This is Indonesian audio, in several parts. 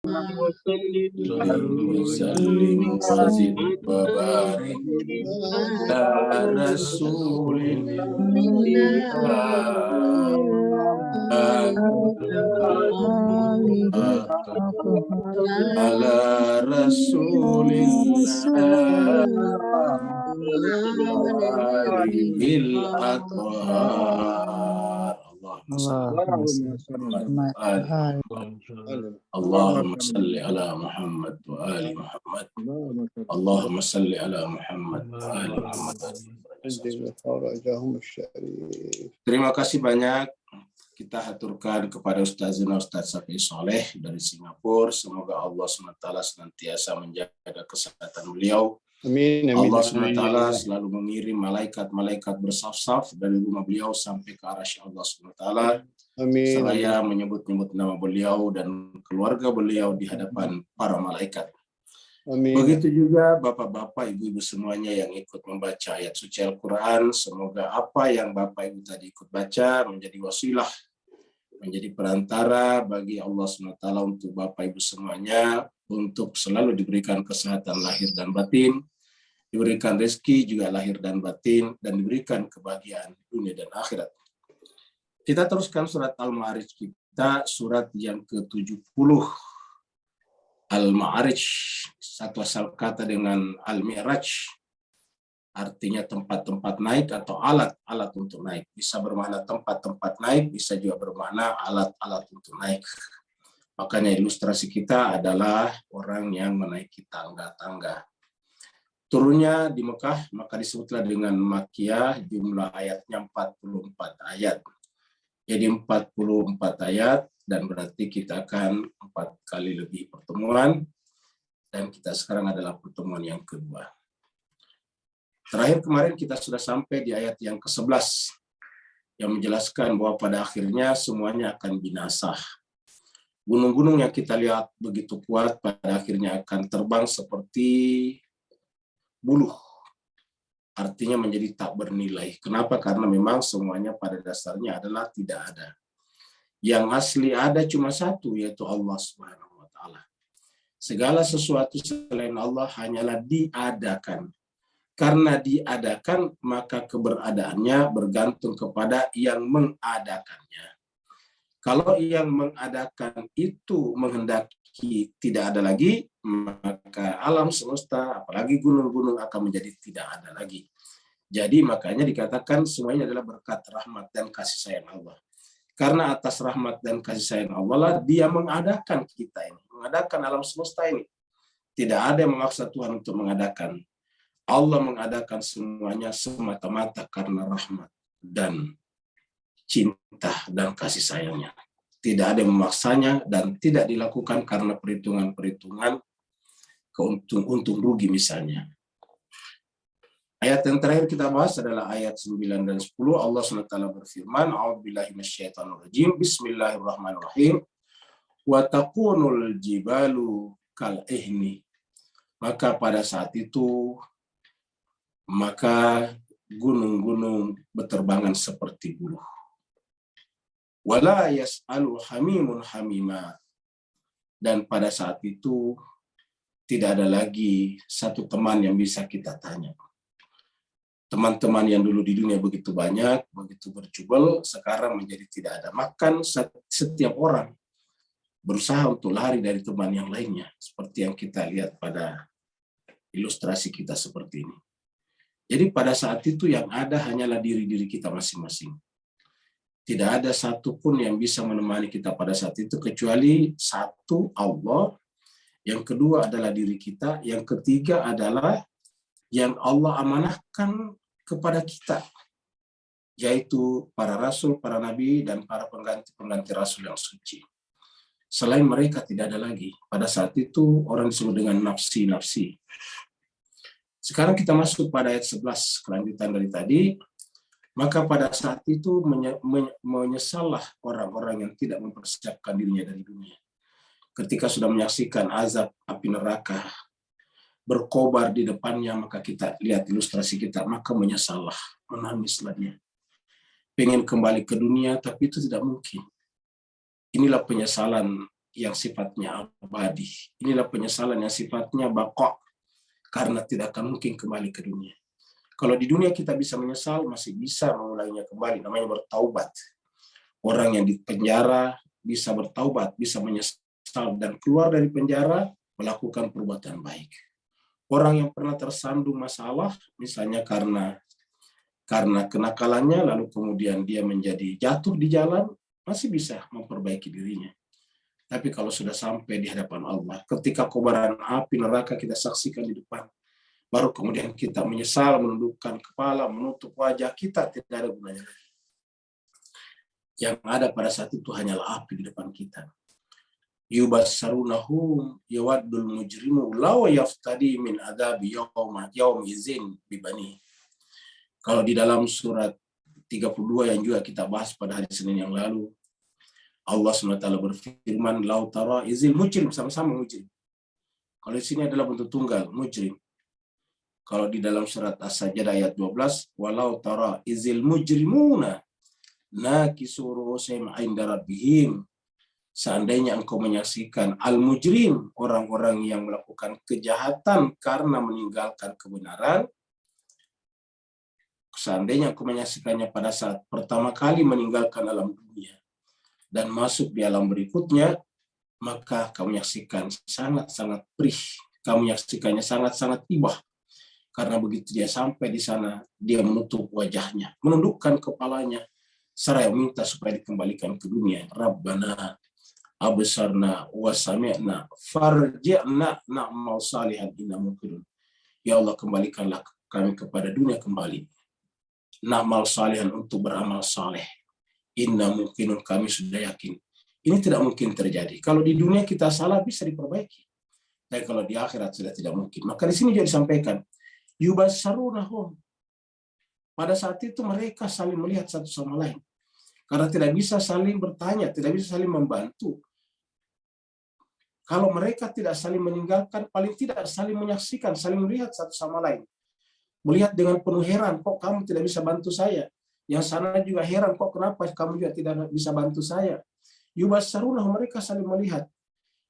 وسلم وزد وبارك على رسول على رسول الأطهار اللهم صل على محمد وآل محمد اللهم صل على محمد وآل محمد. Terima kasih banyak. Kita haturkan kepada Ustazina Ustaz Safi Soleh dari Singapura. Semoga Allah SWT senantiasa menjaga kesehatan beliau. Amin, amin. Allah SWT selalu mengirim malaikat-malaikat bersaf-saf dari rumah beliau sampai ke arasy Allah SWT. Amin. Seraya menyebut-nyebut nama beliau dan keluarga beliau di hadapan para malaikat. Amin. Begitu juga bapak-bapak, ibu-ibu semuanya yang ikut membaca ayat suci Al-Quran. Semoga apa yang bapak ibu tadi ikut baca menjadi wasilah, menjadi perantara bagi Allah SWT untuk bapak ibu semuanya, untuk selalu diberikan kesehatan lahir dan batin, diberikan rezeki juga lahir dan batin, dan diberikan kebahagiaan dunia dan akhirat. Kita teruskan surat Al-Ma'arij kita, surat yang ke-70. Al-Ma'arij, satu asal kata dengan Al-Mi'raj, artinya tempat-tempat naik atau alat-alat untuk naik. Bisa bermakna tempat-tempat naik, bisa juga bermakna alat-alat untuk naik. Makanya ilustrasi kita adalah orang yang menaiki tangga-tangga. Turunnya di Mekah, maka disebutlah dengan Makkiyah, jumlah ayatnya 44 ayat. Jadi 44 ayat, dan berarti kita akan 4 kali lebih pertemuan, dan kita sekarang adalah pertemuan yang kedua. Terakhir kemarin kita sudah sampai di ayat yang ke-11, yang menjelaskan bahwa pada akhirnya semuanya akan binasa. Gunung-gunung yang kita lihat begitu kuat, pada akhirnya akan terbang seperti buluh. Artinya menjadi tak bernilai. Kenapa? Karena memang semuanya pada dasarnya adalah tidak ada. Yang asli ada cuma satu, yaitu Allah Subhanahu wa Ta'ala. Segala sesuatu selain Allah hanyalah diadakan. Karena diadakan, maka keberadaannya bergantung kepada yang mengadakannya. Kalau yang mengadakan itu menghendaki tidak ada lagi, maka alam semesta, apalagi gunung-gunung akan menjadi tidak ada lagi. Jadi makanya dikatakan semuanya adalah berkat rahmat dan kasih sayang Allah. Karena atas rahmat dan kasih sayang Allah lah Dia mengadakan kita ini, mengadakan alam semesta ini. Tidak ada yang memaksa Tuhan untuk mengadakan. Allah mengadakan semuanya semata-mata karena rahmat dan cinta dan kasih sayangnya. Tidak ada yang memaksanya dan tidak dilakukan karena perhitungan-perhitungan keuntung rugi misalnya. Ayat yang terakhir kita bahas adalah ayat 9 dan 10. Allah SWT berfirman, A'udzubillahi minasyaitonirrajim, Bismillahirrahmanirrahim. Wa takunul jibalu kal ihni. Maka pada saat itu, maka gunung-gunung berterbangan seperti buluh. Wala yas'alu hamimun hamima. Dan pada saat itu, tidak ada lagi satu teman yang bisa kita tanya. Teman-teman yang dulu di dunia begitu banyak, begitu berjubel, sekarang menjadi tidak ada. Makan setiap orang berusaha untuk lari dari teman yang lainnya. Seperti yang kita lihat pada ilustrasi kita seperti ini. Jadi pada saat itu yang ada hanyalah diri-diri kita masing-masing. Tidak ada satupun yang bisa menemani kita pada saat itu, kecuali satu, Allah. Yang kedua adalah diri kita. Yang ketiga adalah yang Allah amanahkan kepada kita, yaitu para rasul, para nabi, dan para pengganti-pengganti rasul yang suci. Selain mereka tidak ada lagi. Pada saat itu orang disebut dengan nafsi-nafsi. Sekarang kita masuk pada ayat 11, kelanjutan dari tadi. Maka pada saat itu menyesallah orang-orang yang tidak mempersiapkan dirinya dari dunia. Ketika sudah menyaksikan azab api neraka berkobar di depannya, maka kita lihat ilustrasi kita, maka menyesallah, menangislah dia. Pengen kembali ke dunia, tapi itu tidak mungkin. Inilah penyesalan yang sifatnya abadi. Inilah penyesalan yang sifatnya baqa, karena tidak akan mungkin kembali ke dunia. Kalau di dunia kita bisa menyesal, masih bisa memulainya kembali, namanya bertaubat. Orang yang di penjara bisa bertaubat, bisa menyesal dan keluar dari penjara melakukan perbuatan baik. Orang yang pernah tersandung masalah, misalnya karena kenakalannya, lalu kemudian dia menjadi jatuh di jalan, masih bisa memperbaiki dirinya. Tapi kalau sudah sampai di hadapan Allah, ketika kobaran api neraka kita saksikan di depan, baru kemudian kita menyesal, menundukkan kepala, menutup wajah, kita tidak ada gunanya lagi. Yang ada pada saat itu hanyalah api di depan kita. Yubassarunahum yawaddul mujrimu law yaftadi min adabi yawm izin bibani. Kalau di dalam surat 32 yang juga kita bahas pada hari Senin yang lalu, Allah SWT berfirman, lau tara izil mujrim, sama-sama mujrim. Kalau di sini adalah bentuk tunggal, mujrim. Kalau di dalam surat As-Sajdah ayat 12, walau tara izil mujrimuna nakisu ru'usihim 'inda rabbihim. Seandainya engkau menyaksikan al-mujrim, orang-orang yang melakukan kejahatan karena meninggalkan kebenaran, seandainya engkau menyaksikannya pada saat pertama kali meninggalkan alam dunia dan masuk di alam berikutnya, maka kamu menyaksikan sangat-sangat perih. Kamu menyaksikannya sangat-sangat ibah. Karena begitu dia sampai di sana, dia menutup wajahnya, menundukkan kepalanya, seraya minta supaya dikembalikan ke dunia. Rabbana absarna wa sami'na farji'na na'mal salihan inna muqinun. Ya Allah, kembalikanlah kami kepada dunia kembali. Na'mal salihan, untuk beramal saleh. Inna muqinun, kami sudah yakin. Ini tidak mungkin terjadi. Kalau di dunia kita salah bisa diperbaiki. Tapi kalau di akhirat sudah tidak mungkin. Maka di sini juga disampaikan, yubassarunahum. Pada saat itu mereka saling melihat satu sama lain. Karena tidak bisa saling bertanya, tidak bisa saling membantu. Kalau mereka tidak saling meninggalkan, paling tidak saling menyaksikan, saling melihat satu sama lain. Melihat dengan penuh heran, kok kamu tidak bisa bantu saya? Yang sana juga heran, kok kenapa kamu juga tidak bisa bantu saya? Yubassarunahum, mereka saling melihat.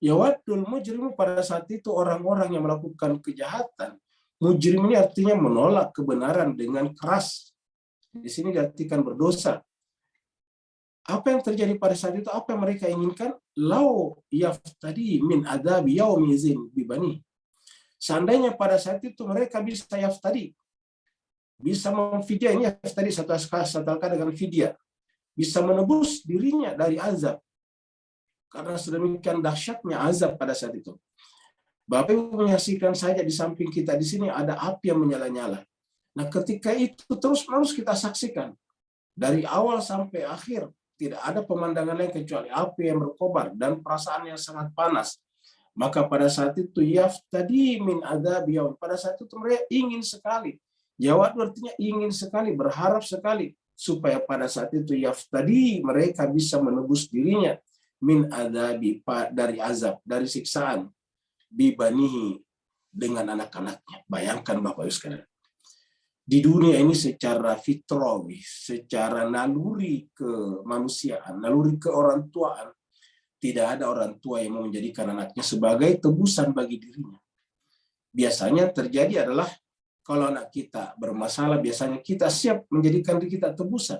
Yawaddul mujrimu, pada saat itu orang-orang yang melakukan kejahatan. Mujrim ini artinya menolak kebenaran dengan keras. Di sini diartikan berdosa. Apa yang terjadi pada saat itu? Apa yang mereka inginkan? Lau yaftadi min adabi yaumi izin bibani. Seandainya pada saat itu mereka bisa yaftadi, bisa memfidyah, ini yaftadi satu kata dengan fidyah, bisa menebus dirinya dari azab. Karena sedemikian dahsyatnya azab pada saat itu. Bapak Ibu menyaksikan saja di samping kita di sini ada api yang menyala-nyala. Nah, ketika itu terus-menerus kita saksikan dari awal sampai akhir, tidak ada pemandangan lain kecuali api yang berkobar dan perasaan yang sangat panas. Maka pada saat itu yaftadi min adzab yaum. Pada saat itu mereka ingin sekali. Jawab artinya ingin sekali, berharap sekali supaya pada saat itu yaftadi, mereka bisa menebus dirinya min adabi, dari azab, dari siksaan, bibanihi, dengan anak-anaknya. Bayangkan Bapak Ibu sekalian. Di dunia ini secara fitrawi, secara naluri kemanusiaan, naluri keorangtuaan, tidak ada orang tua yang mau menjadikan anaknya sebagai tebusan bagi dirinya. Biasanya terjadi adalah kalau anak kita bermasalah, biasanya kita siap menjadikan diri kita tebusan.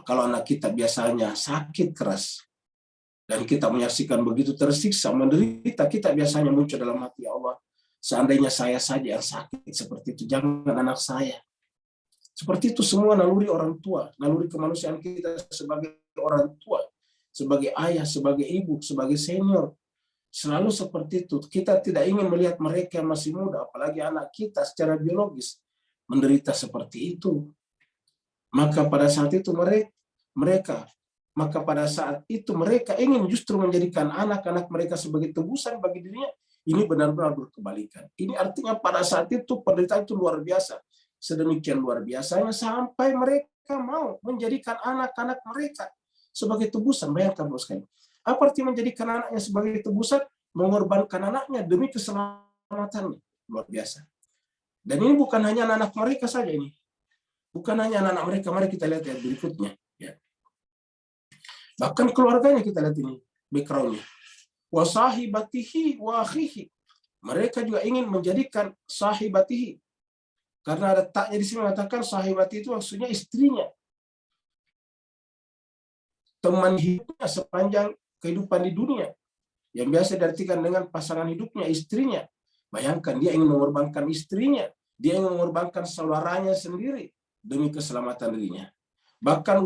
Kalau anak kita biasanya sakit keras, dan kita menyaksikan begitu tersiksa, menderita, kita biasanya muncul dalam hati, ya Allah, seandainya saya saja yang sakit seperti itu, jangan anak saya. Seperti itu semua naluri orang tua, naluri kemanusiaan kita sebagai orang tua, sebagai ayah, sebagai ibu, sebagai senior. Selalu seperti itu. Kita tidak ingin melihat mereka yang masih muda, apalagi anak kita secara biologis, menderita seperti itu. Maka pada saat itu mereka ingin justru menjadikan anak-anak mereka sebagai tebusan bagi dirinya. Ini benar-benar berkebalikan. Ini artinya pada saat itu penderitaan itu luar biasa. Sedemikian luar biasanya sampai mereka mau menjadikan anak-anak mereka sebagai tebusan. Bayangkan bos sekalian. Apa arti menjadikan anaknya sebagai tebusan? Mengorbankan anaknya demi keselamatannya. Luar biasa. Dan ini bukan hanya anak-anak mereka saja ini. Bukan hanya anak-anak mereka. Mari kita lihat yang berikutnya. Ya. Bahkan keluarganya kita lihat ini, background-nya. wa sahibatihi wa akhihi. Mereka juga ingin menjadikan sahibatihi. Karena ada taknya di sini mengatakan sahibati itu maksudnya istrinya. Teman hidupnya sepanjang kehidupan di dunia. Yang biasa diartikan dengan pasangan hidupnya, istrinya. Bayangkan dia ingin mengorbankan istrinya. Dia ingin mengorbankan saudaranya sendiri demi keselamatan dirinya. Bahkan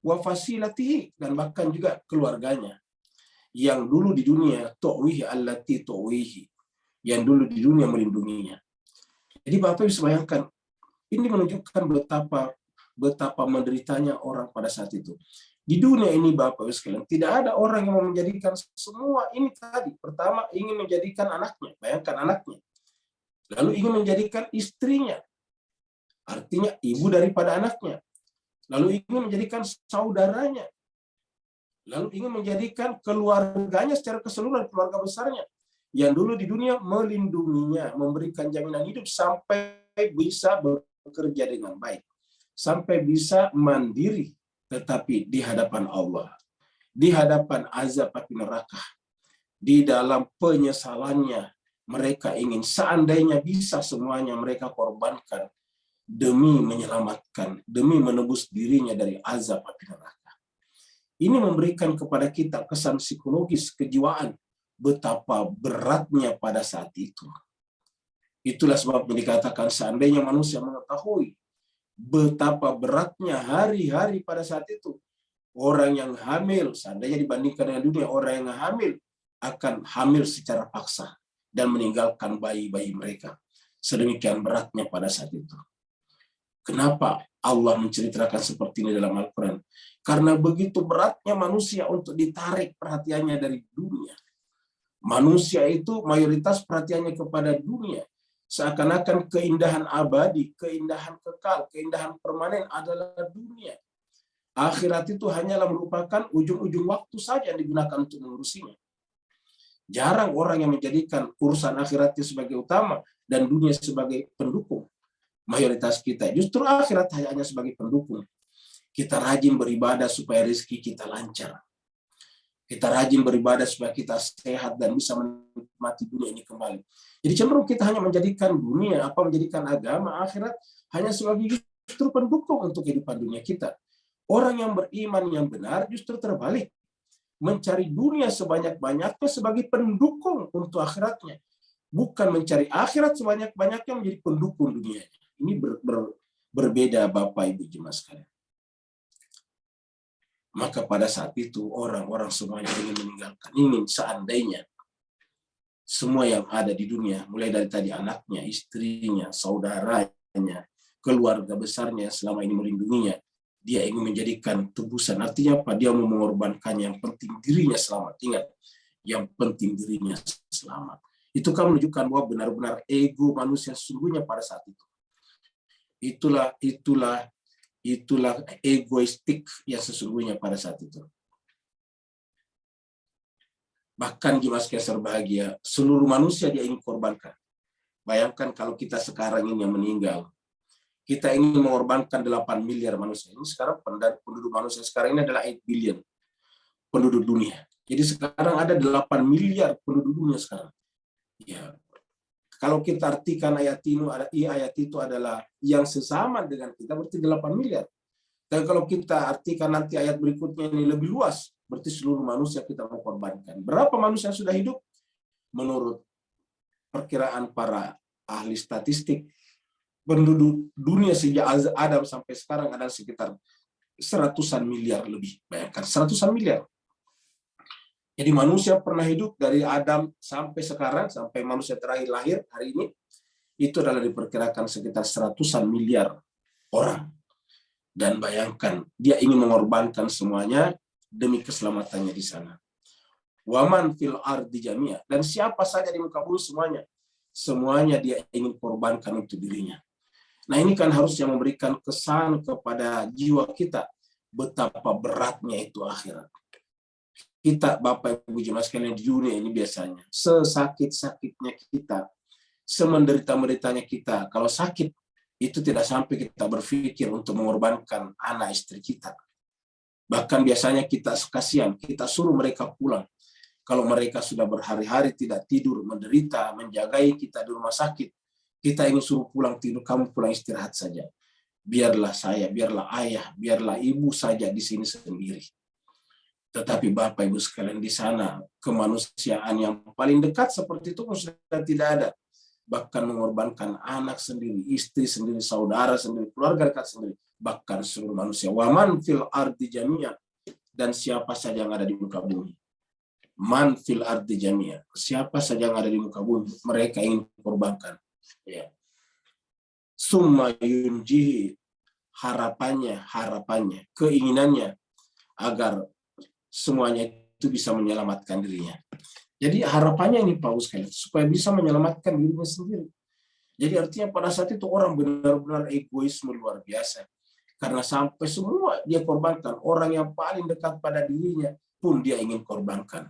wafasilatihi, dan bahkan juga keluarganya. Yang dulu di dunia tu'wihi allati tu'wihi. Yang dulu di dunia melindunginya. Jadi Bapak bisa bayangkan, ini menunjukkan betapa menderitanya orang pada saat itu. Di dunia ini Bapak sekalian, tidak ada orang yang mau menjadikan semua ini tadi. Pertama, ingin menjadikan anaknya, bayangkan anaknya. Lalu ingin menjadikan istrinya, artinya ibu daripada anaknya. Lalu ingin menjadikan saudaranya. Lalu ingin menjadikan keluarganya secara keseluruhan, keluarga besarnya. Yang dulu di dunia melindunginya, memberikan jaminan hidup sampai bisa bekerja dengan baik. Sampai bisa mandiri, tetapi di hadapan Allah, di hadapan azab api neraka, di dalam penyesalannya, mereka ingin seandainya bisa semuanya mereka korbankan demi menyelamatkan, demi menebus dirinya dari azab api neraka. Ini memberikan kepada kita kesan psikologis, kejiwaan, betapa beratnya pada saat itu. Itulah sebabnya dikatakan seandainya manusia mengetahui betapa beratnya hari-hari pada saat itu, orang yang hamil, seandainya dibandingkan dengan dunia, orang yang hamil akan hamil secara paksa dan meninggalkan bayi-bayi mereka. Sedemikian beratnya pada saat itu. Kenapa Allah menceritakan seperti ini dalam Al-Quran? Karena begitu beratnya manusia untuk ditarik perhatiannya dari dunia. Manusia itu mayoritas perhatiannya kepada dunia. Seakan-akan keindahan abadi, keindahan kekal, keindahan permanen adalah dunia. Akhirat itu hanyalah merupakan ujung-ujung waktu saja yang digunakan untuk mengurusinya. Jarang orang yang menjadikan urusan akhiratnya sebagai utama dan dunia sebagai pendukung. Mayoritas kita justru akhirat hanya sebagai pendukung. Kita rajin beribadah supaya rezeki kita lancar. Kita rajin beribadah supaya kita sehat dan bisa menikmati dunia ini kembali. Jadi cenderung kita hanya menjadikan dunia, menjadikan agama, akhirat hanya sebagai justru pendukung untuk kehidupan dunia kita. Orang yang beriman yang benar justru terbalik. Mencari dunia sebanyak-banyaknya sebagai pendukung untuk akhiratnya. Bukan mencari akhirat sebanyak-banyaknya menjadi pendukung dunianya. Ini berbeda Bapak Ibu jemaat sekalian. Maka pada saat itu orang-orang semuanya ingin meninggalkan. Ingin seandainya semua yang ada di dunia, mulai dari tadi anaknya, istrinya, saudaranya, keluarga besarnya yang selama ini melindunginya, dia ingin menjadikan tebusan. Artinya apa? Dia mau mengorbankannya. Yang penting dirinya selamat. Ingat, yang penting dirinya selamat. Itu kan menunjukkan bahwa benar-benar ego manusia sesungguhnya pada saat itu. Itulah egoistik yang sesungguhnya pada saat itu. Bahkan jemaat sekalian berbahagia, seluruh manusia dia ingin korbankan. Bayangkan kalau kita sekarang ini yang meninggal, kita ingin mengorbankan 8 miliar manusia. Ini sekarang penduduk manusia sekarang ini adalah 8 billion penduduk dunia. Jadi sekarang ada 8 miliar penduduk dunia sekarang. Ya, kalau kita artikan ayat itu adalah yang sesama dengan kita, berarti 8 miliar. Dan kalau kita artikan nanti ayat berikutnya ini lebih luas, berarti seluruh manusia kita mau korbankan. Berapa manusia yang sudah hidup? Menurut perkiraan para ahli statistik, penduduk dunia sejak Adam sampai sekarang ada sekitar 100-an miliar lebih. Bayangkan, 100-an miliar. Jadi manusia pernah hidup dari Adam sampai sekarang, sampai manusia terakhir lahir hari ini, itu adalah diperkirakan sekitar 100-an miliar orang. Dan bayangkan, dia ingin mengorbankan semuanya demi keselamatannya di sana. Waman fil ardi jami'a. Dan siapa saja di muka bumi semuanya dia ingin korbankan untuk dirinya. Nah ini kan harusnya memberikan kesan kepada jiwa kita, betapa beratnya itu akhirat. Kita Bapak Ibu jemaat sekalian di dunia ini biasanya sesakit-sakitnya kita, semenderita-menderitanya kita, kalau sakit itu tidak sampai kita berpikir untuk mengorbankan anak istri kita. Bahkan biasanya kita kasihan, kita suruh mereka pulang. Kalau mereka sudah berhari-hari tidak tidur, menderita, menjagai kita di rumah sakit, kita ingin suruh pulang tidur, kamu pulang istirahat saja. Biarlah saya, biarlah ayah, biarlah ibu saja di sini sendiri. Tetapi Bapak Ibu sekalian, di sana kemanusiaan yang paling dekat seperti itu pun sudah tidak ada. Bahkan mengorbankan anak sendiri, istri sendiri, saudara sendiri, keluarga dekat sendiri, bahkan seluruh manusia. Waman fil ardi jami'an, dan siapa saja yang ada di muka bumi. Man fil ardi jami'an, siapa saja yang ada di muka bumi, mereka ingin korbankan. Ya. Summa yunjihi, harapannya, keinginannya agar semuanya itu bisa menyelamatkan dirinya. Jadi harapannya ini Paulus sekalian, supaya bisa menyelamatkan dirinya sendiri. Jadi artinya pada saat itu orang benar-benar egoisme luar biasa. Karena sampai semua dia korbankan. Orang yang paling dekat pada dirinya pun dia ingin korbankan.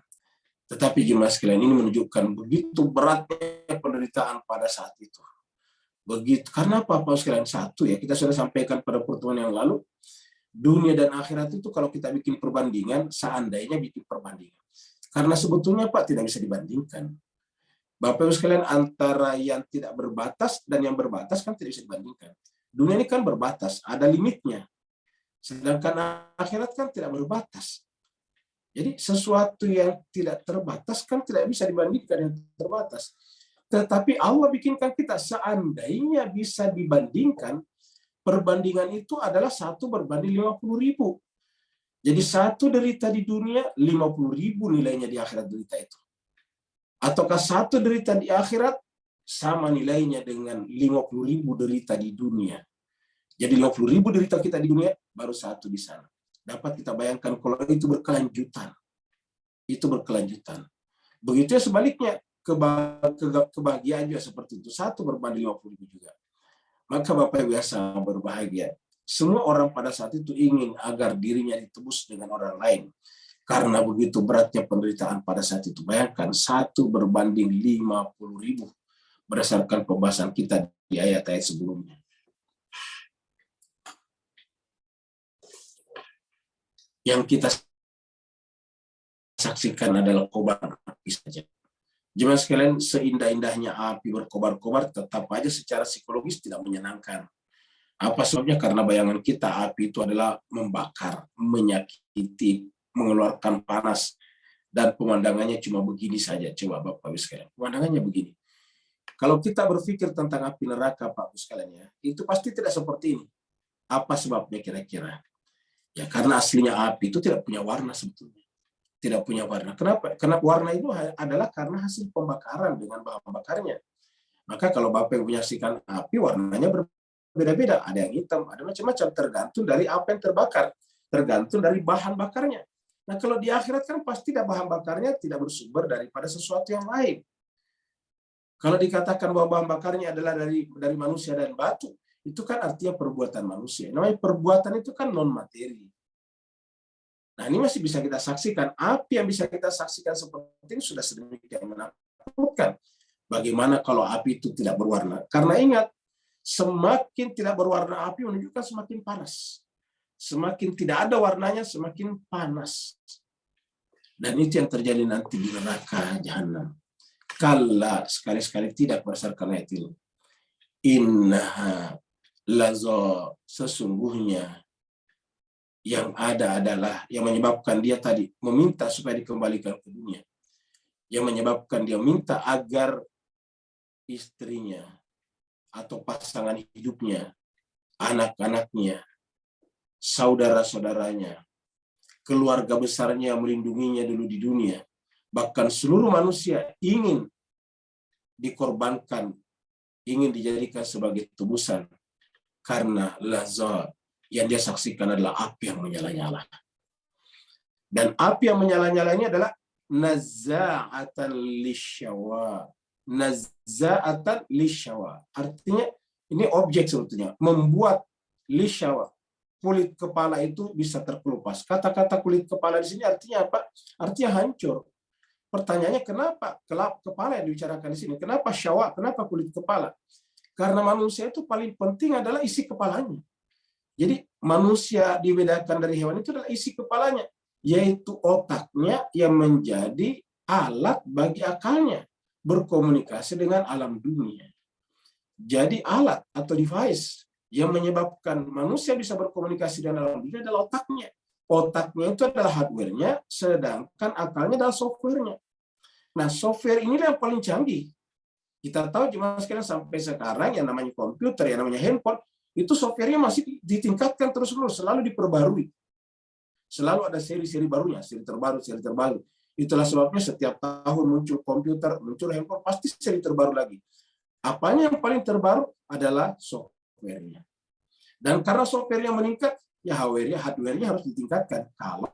Tetapi jemaah sekalian, ini menunjukkan begitu beratnya penderitaan pada saat itu. Begitu. Karena apa Paulus sekalian? Satu ya, kita sudah sampaikan pada pertemuan yang lalu, dunia dan akhirat itu kalau kita bikin perbandingan, seandainya bikin perbandingan. Karena sebetulnya Pak tidak bisa dibandingkan. Bapak Ibu sekalian, antara yang tidak berbatas dan yang berbatas kan tidak bisa dibandingkan. Dunia ini kan berbatas, ada limitnya. Sedangkan akhirat kan tidak berbatas. Jadi sesuatu yang tidak terbatas kan tidak bisa dibandingkan yang terbatas. Tetapi Allah bikinkan kita, seandainya bisa dibandingkan, perbandingan itu adalah 1 berbanding 50.000. Jadi 1 derita di dunia, 50.000 nilainya di akhirat derita itu. Ataukah 1 derita di akhirat sama nilainya dengan 50.000 derita di dunia. Jadi 50.000 derita kita di dunia, baru 1 di sana. Dapat kita bayangkan kalau itu berkelanjutan. Itu berkelanjutan. Begitu ya sebaliknya, kebahagiaan juga seperti itu. 1 berbanding 50.000 juga. Maka Bapak Ibu biasa berbahagia. Semua orang pada saat itu ingin agar dirinya ditebus dengan orang lain. Karena begitu beratnya penderitaan pada saat itu. Bayangkan 1 berbanding 50.000. Berdasarkan pembahasan kita di ayat-ayat sebelumnya. Yang kita saksikan adalah kobaran api saja. Jemaah sekalian, seindah-indahnya api berkobar-kobar, tetap aja secara psikologis tidak menyenangkan. Apa sebabnya? Karena bayangan kita api itu adalah membakar, menyakiti, mengeluarkan panas, dan pemandangannya cuma begini saja. Coba Bapak Ibu sekalian, pemandangannya begini. Kalau kita berpikir tentang api neraka, Pak Ibu sekalian, ya, itu pasti tidak seperti ini. Apa sebabnya kira-kira? Ya karena aslinya api itu tidak punya warna sebetulnya. Tidak punya warna. Kenapa? Karena warna itu adalah karena hasil pembakaran dengan bahan bakarnya. Maka kalau Bapak Ibu menyaksikan api, warnanya berbeda-beda. Ada yang hitam, ada macam-macam, tergantung dari apa yang terbakar. Tergantung dari bahan bakarnya. Nah kalau di akhirat kan pasti bahan bakarnya tidak bersumber daripada sesuatu yang lain. Kalau dikatakan bahwa bahan bakarnya adalah dari manusia dan batu, itu kan artinya perbuatan manusia. Namanya perbuatan itu kan non-materi. Nah ini masih bisa kita saksikan. Api yang bisa kita saksikan seperti ini sudah sedemikian menakutkan. Bagaimana kalau api itu tidak berwarna? Karena ingat, semakin tidak berwarna api menunjukkan semakin panas. Semakin tidak ada warnanya, semakin panas. Dan itu yang terjadi nanti di neraka jahanam. Kalla, sekali-sekali tidak berdasarkan ayat ini. Innaha lazo, sesungguhnya yang ada adalah yang menyebabkan dia tadi meminta supaya dikembalikan ke dunia. Yang menyebabkan dia minta agar istrinya atau pasangan hidupnya, anak-anaknya, saudara-saudaranya, keluarga besarnya yang melindunginya dulu di dunia, bahkan seluruh manusia ingin dikorbankan, ingin dijadikan sebagai tebusan karena lazat yang dia saksikan adalah api yang menyala-nyala. Dan api yang menyala-nyalanya adalah nazza'atan lisyawa. Nazza'atan lisyawa. Artinya ini objek sebetulnya, membuat lisyawa. Kulit kepala itu bisa terkelupas. Kata-kata kulit kepala di sini artinya apa? Artinya hancur. Pertanyaannya kenapa kepala yang dibicarakan di sini? Kenapa syawa? Kenapa kulit kepala? Karena manusia itu paling penting adalah isi kepalanya. Jadi manusia dibedakan dari hewan itu adalah isi kepalanya, yaitu otaknya yang menjadi alat bagi akalnya berkomunikasi dengan alam dunia. Jadi alat atau device yang menyebabkan manusia bisa berkomunikasi dengan alam dunia adalah otaknya. Otaknya itu adalah hardware-nya, sedangkan akalnya adalah software-nya. Nah, software inilah yang paling canggih. Kita tahu cuma sekalian sampai sekarang yang namanya komputer, yang namanya handphone, itu software-nya masih ditingkatkan terus-menerus, selalu diperbarui. Selalu ada seri-seri barunya, seri terbaru, seri terbaru. Itulah sebabnya setiap tahun muncul komputer, muncul handphone, pasti seri terbaru lagi. Apanya yang paling terbaru adalah software-nya. Dan karena software-nya meningkat, ya hardware-nya harus ditingkatkan. Kalau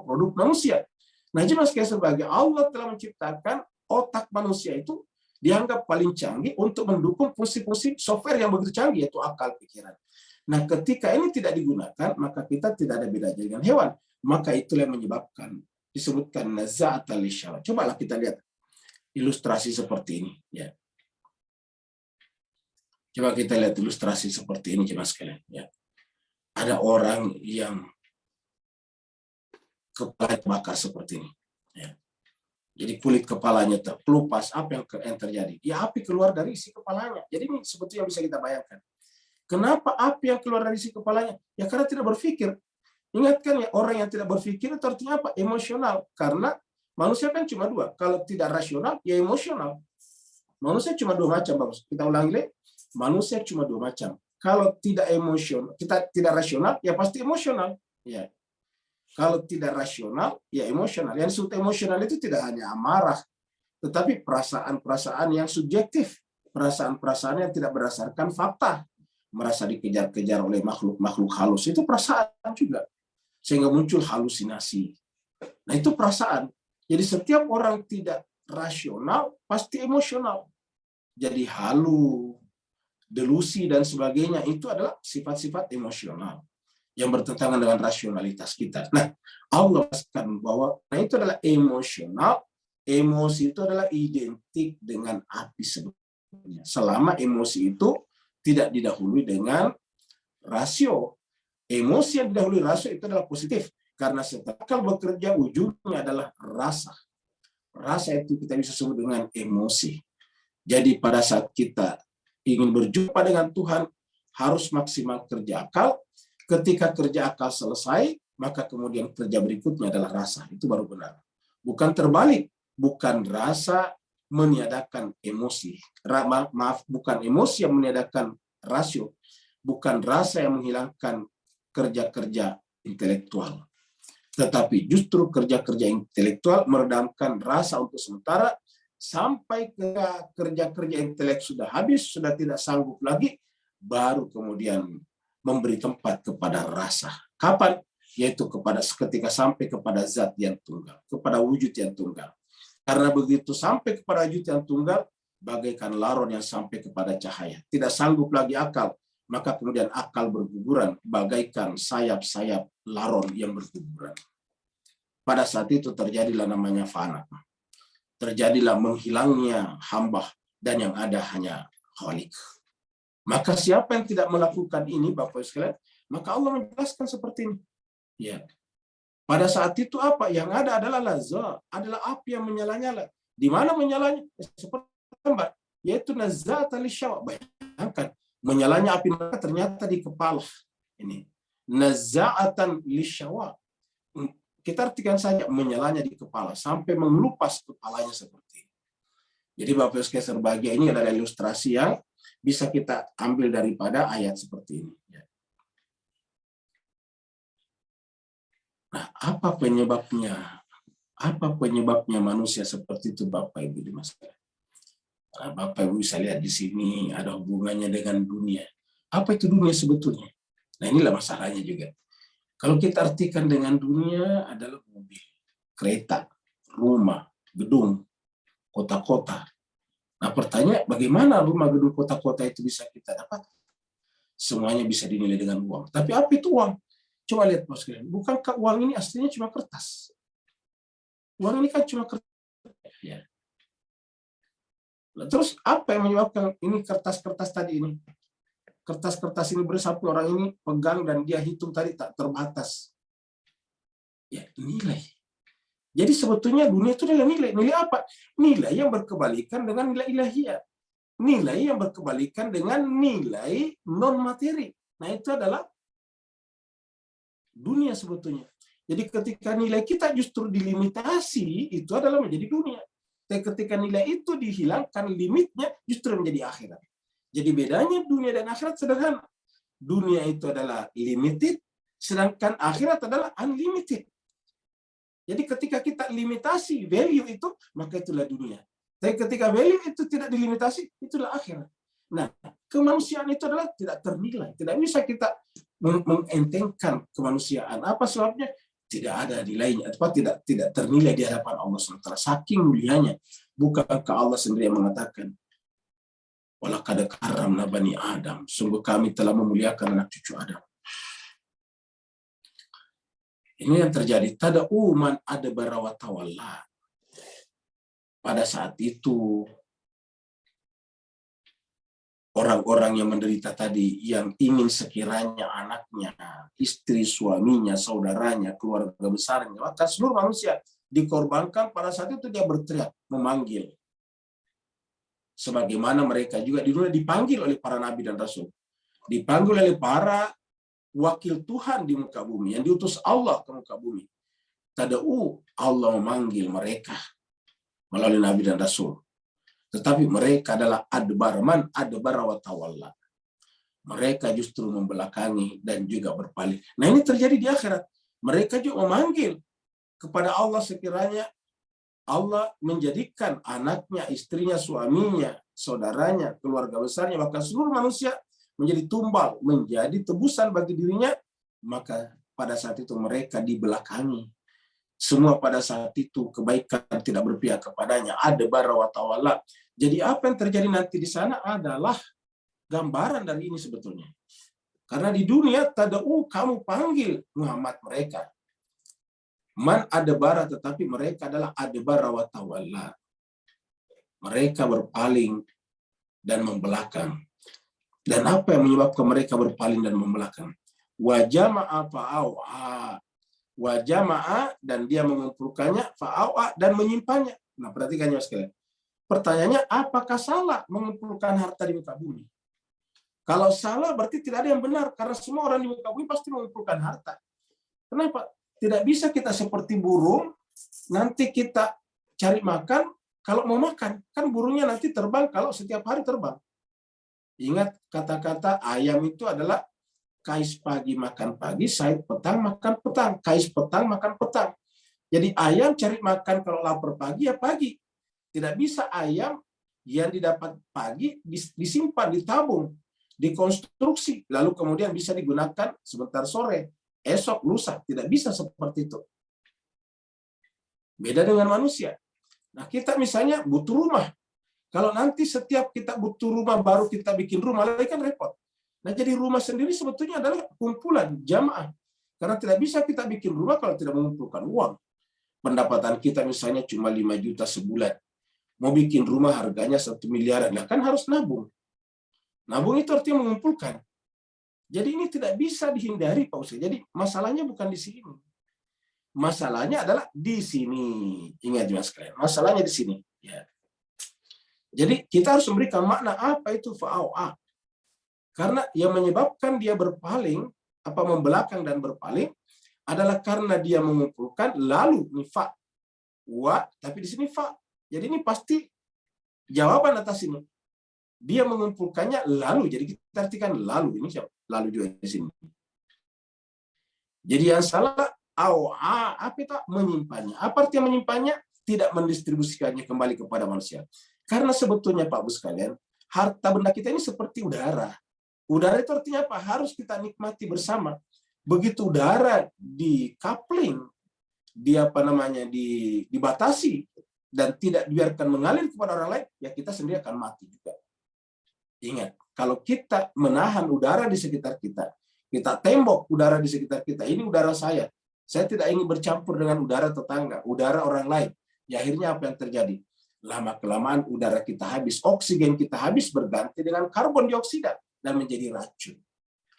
produk manusia. Nah, jelas kayak sebagai Allah telah menciptakan otak manusia itu dianggap paling canggih untuk mendukung fungsi-fungsi software yang begitu canggih, yaitu akal pikiran. Nah, ketika ini tidak digunakan, maka kita tidak ada beda dengan hewan. Maka itulah yang menyebabkan disebutkan naza'atal lisyawa. Cobalah kita lihat ilustrasi seperti ini. Ya. Coba kita lihat ilustrasi seperti ini, jemaah sekalian. Ya. Ada orang yang kepala terbakar seperti ini. Ya. Jadi kulit kepalanya terkelupas, apa yang terjadi? Ya, api keluar dari isi kepalanya. Jadi ini sebetulnya bisa kita bayangkan. Kenapa api yang keluar dari isi kepalanya? Ya karena tidak berpikir. Ingatkan ya, orang yang tidak berpikir itu artinya apa? Emosional. Karena manusia kan cuma dua. Kalau tidak rasional, ya emosional. Manusia cuma dua macam, Bagus. Kita ulangi lagi. Manusia cuma dua macam. Kalau tidak emosional, kita tidak rasional, ya pasti emosional. Ya. Kalau tidak rasional, ya emosional. Yang disebut emosional itu tidak hanya amarah, tetapi perasaan-perasaan yang subjektif, perasaan-perasaan yang tidak berdasarkan fakta, merasa dikejar-kejar oleh makhluk-makhluk halus, itu perasaan juga, sehingga muncul halusinasi. Nah, itu perasaan. Jadi setiap orang tidak rasional pasti emosional. Jadi halu, delusi dan sebagainya itu adalah sifat-sifat emosional yang bertentangan dengan rasionalitas kita. Nah, Allah katakan bahwa itu adalah emosional. Emosi itu adalah identik dengan api sebetulnya. Selama emosi itu tidak didahului dengan rasio. Emosi yang didahului rasio itu adalah positif. Karena setelah akal bekerja, ujungnya adalah rasa. Rasa itu kita bisa sebut dengan emosi. Jadi pada saat kita ingin berjumpa dengan Tuhan, harus maksimal kerja akal. Ketika kerja akal selesai, maka kemudian kerja berikutnya adalah rasa. Itu baru benar. Bukan terbalik. Bukan rasa meniadakan emosi. Maaf, bukan emosi yang meniadakan rasio. Bukan rasa yang menghilangkan kerja-kerja intelektual. Tetapi justru kerja-kerja intelektual meredamkan rasa untuk sementara, sampai ke kerja-kerja intelek sudah habis, sudah tidak sanggup lagi, baru kemudian memberi tempat kepada rasa. Kapan? Yaitu ketika sampai kepada zat yang tunggal, kepada wujud yang tunggal. Karena begitu sampai kepada wujud yang tunggal, bagaikan laron yang sampai kepada cahaya. Tidak sanggup lagi akal, maka kemudian akal berguguran, bagaikan sayap-sayap laron yang berguguran. Pada saat itu terjadilah namanya fana. Terjadilah menghilangnya hamba, dan yang ada hanya Khalik. Maka siapa yang tidak melakukan ini, Bapak sekalian, maka Allah menjelaskan seperti ini. Ya. Pada saat itu apa? Yang ada adalah lazza, adalah api yang menyala-nyala. Di mana menyalanya? Seperti gambar, yaitu nazata lisyawa. Bayangkan, menyalanya api maka ternyata di kepala. Ini naza'atan lisyawa. Kita artikan saja menyalanya di kepala sampai mengelupas kepalanya seperti ini. Jadi Bapak sekalian serbahagia, ini adalah ilustrasi yang bisa kita ambil daripada ayat seperti ini. Nah, apa penyebabnya? Apa penyebabnya manusia seperti itu, Bapak Ibu dimasukkan? Nah, Bapak Ibu bisa lihat di sini ada hubungannya dengan dunia. Apa itu dunia sebetulnya? Nah, inilah masalahnya juga. Kalau kita artikan dengan dunia adalah mobil, kereta, rumah, gedung, kota-kota. Nah, pertanyaan bagaimana rumah, gedung, kota-kota itu bisa kita dapat? Semuanya bisa dinilai dengan uang. Tapi apa itu uang? Coba lihat, Bos kalian. Bukankah uang ini aslinya cuma kertas? Uang ini kan cuma kertas. Ya. Nah, terus apa yang menyebabkan ini kertas-kertas tadi ini? Kertas-kertas ini bersatu, orang ini pegang dan dia hitung tadi tak terbatas. Ya, nilai. Jadi sebetulnya dunia itu adalah nilai. Nilai apa? Nilai yang berkebalikan dengan nilai ilahiyah. Nilai yang berkebalikan dengan nilai non-materi. Nah, itu adalah dunia sebetulnya. Jadi ketika nilai kita justru dilimitasi, itu adalah menjadi dunia. Dan ketika nilai itu dihilangkan limitnya, justru menjadi akhirat. Jadi bedanya dunia dan akhirat sederhana. Dunia itu adalah limited, sedangkan akhirat adalah unlimited. Jadi ketika kita limitasi value itu, maka itulah dunia. Tapi ketika value itu tidak dilimitasi, itulah akhirat. Nah, kemanusiaan itu adalah tidak ternilai. Tidak bisa kita mengentengkan kemanusiaan. Apa sebabnya? Tidak ada nilainya. Atau tidak ternilai di hadapan Allah SWT. Saking mulianya. Bukankah Allah sendiri yang mengatakan, walaqad karramna bani Adam. Sungguh kami telah memuliakan anak cucu Adam. Ini yang terjadi. Tada'u man adbara wa tawalla. Pada saat itu, orang-orang yang menderita tadi, yang ingin sekiranya anaknya, istri, suaminya, saudaranya, keluarga besarnya, maka seluruh manusia dikorbankan. Pada saat itu dia berteriak, memanggil. Sebagaimana mereka juga di dunia dipanggil oleh para nabi dan rasul. Dipanggil oleh para wakil Tuhan di muka bumi, yang diutus Allah ke muka bumi. Tada'u, Allah memanggil mereka melalui nabi dan rasul. Tetapi mereka adalah adbarman, adbara wa tawalla. Mereka justru membelakangi dan juga berpaling. Nah, ini terjadi di akhirat. Mereka juga memanggil kepada Allah sekiranya Allah menjadikan anaknya, istrinya, suaminya, saudaranya, keluarga besarnya, bahkan seluruh manusia menjadi tumbal, menjadi tebusan bagi dirinya, maka pada saat itu mereka dibelakangi. Semua pada saat itu kebaikan tidak berpihak kepadanya. Adbara wa tawalla. Jadi apa yang terjadi nanti di sana adalah gambaran dari ini sebetulnya. Karena di dunia tada'u, kamu panggil Muhammad mereka. Man adbara, tetapi mereka adalah adbara wa tawalla. Mereka berpaling dan membelakang. Dan apa yang menyebabkan mereka berpaling dan membelakang? Wa jama'a fa'au'a. Wa jama'a, dan dia mengumpulkannya, fa'au'a, dan menyimpannya. Nah, perhatikan ya sekalian. Pertanyaannya, apakah salah mengumpulkan harta di muka bumi? Kalau salah berarti tidak ada yang benar, karena semua orang di muka bumi pasti mengumpulkan harta. Kenapa? Tidak bisa kita seperti burung, nanti kita cari makan, kalau mau makan, kan burungnya nanti terbang kalau setiap hari terbang. Ingat kata-kata ayam itu adalah kais pagi makan pagi, sait petang makan petang, kais petang makan petang. Jadi ayam cari makan kalau lapar pagi ya pagi. Tidak bisa ayam yang didapat pagi disimpan, ditabung, dikonstruksi, lalu kemudian bisa digunakan sebentar sore, esok, lusa. Tidak bisa seperti itu. Beda dengan manusia. Nah, kita misalnya butuh rumah. Kalau nanti setiap kita butuh rumah baru kita bikin rumah, lagi kan repot. Nah, jadi rumah sendiri sebetulnya adalah kumpulan jamaah. Karena tidak bisa kita bikin rumah kalau tidak mengumpulkan uang. Pendapatan kita misalnya cuma 5 juta sebulan. Mau bikin rumah harganya 1 miliar, nah kan harus nabung. Nabung itu artinya mengumpulkan. Jadi ini tidak bisa dihindari, Pak Ustaz. Jadi masalahnya bukan di sini. Masalahnya adalah di sini. Ingat juga sekalian, masalahnya di sini. Ya. Jadi kita harus memberikan makna apa itu fa'au'a. Karena yang menyebabkan dia berpaling, apa membelakang dan berpaling, adalah karena dia mengumpulkan lalu ini fa. Wa, tapi di sini fa. Jadi ini pasti jawaban atas ini. Dia mengumpulkannya lalu. Jadi kita artikan lalu. Ini siapa? Lalu juga di sini. Jadi yang salah, au'a, apa itu? Menyimpannya. Apa artinya menyimpannya? Tidak mendistribusikannya kembali kepada manusia. Karena sebetulnya Pak Bu sekalian, harta benda kita ini seperti udara. Udara itu artinya apa? Harus kita nikmati bersama. Begitu udara di coupling, dibatasi dan tidak dibiarkan mengalir kepada orang lain, ya kita sendiri akan mati juga. Ingat, kalau kita menahan udara di sekitar kita, kita tembok udara di sekitar kita, ini udara saya tidak ingin bercampur dengan udara tetangga, udara orang lain. Ya akhirnya apa yang terjadi? Lama-kelamaan udara kita habis, oksigen kita habis, berganti dengan karbon dioksida dan menjadi racun.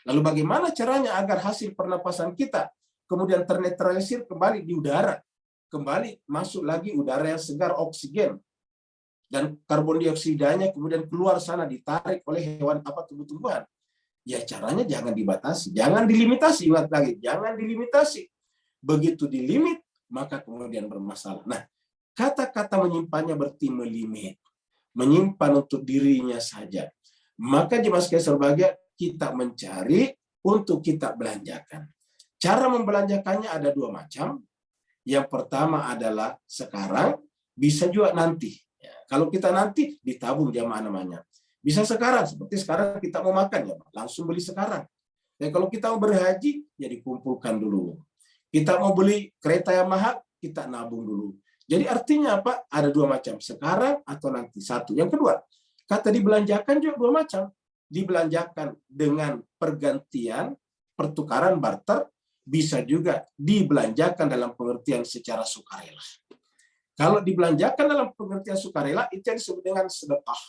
Lalu bagaimana caranya agar hasil pernapasan kita kemudian ternetralisir kembali di udara? kembali masuk lagi udara yang segar, oksigen, dan karbon dioksidanya kemudian keluar sana ditarik oleh hewan tumbuh-tumbuhan. Ya caranya jangan dibatasi, jangan dilimitasi, ingat lagi, jangan dilimitasi. Begitu dilimit, maka kemudian bermasalah. Nah, kata-kata menyimpannya berarti melimit, menyimpan untuk dirinya saja. Maka jemaah sekalian berbahagia, kita mencari untuk kita belanjakan. Cara membelanjakannya ada dua macam. Yang pertama adalah sekarang, bisa juga nanti. Ya, kalau kita nanti ditabung jamaah namanya. Bisa sekarang, seperti sekarang kita mau makan ya, langsung beli sekarang. Dan kalau kita mau berhaji, ya dikumpulkan dulu. Kita mau beli kereta yang mahal, kita nabung dulu. Jadi artinya apa? Ada dua macam, sekarang atau nanti. Satu. Yang kedua, kata dibelanjakan juga dua macam. Dibelanjakan dengan pergantian, pertukaran, barter, bisa juga dibelanjakan dalam pengertian secara sukarela. Kalau dibelanjakan dalam pengertian sukarela, itu yang disebut dengan sedekah.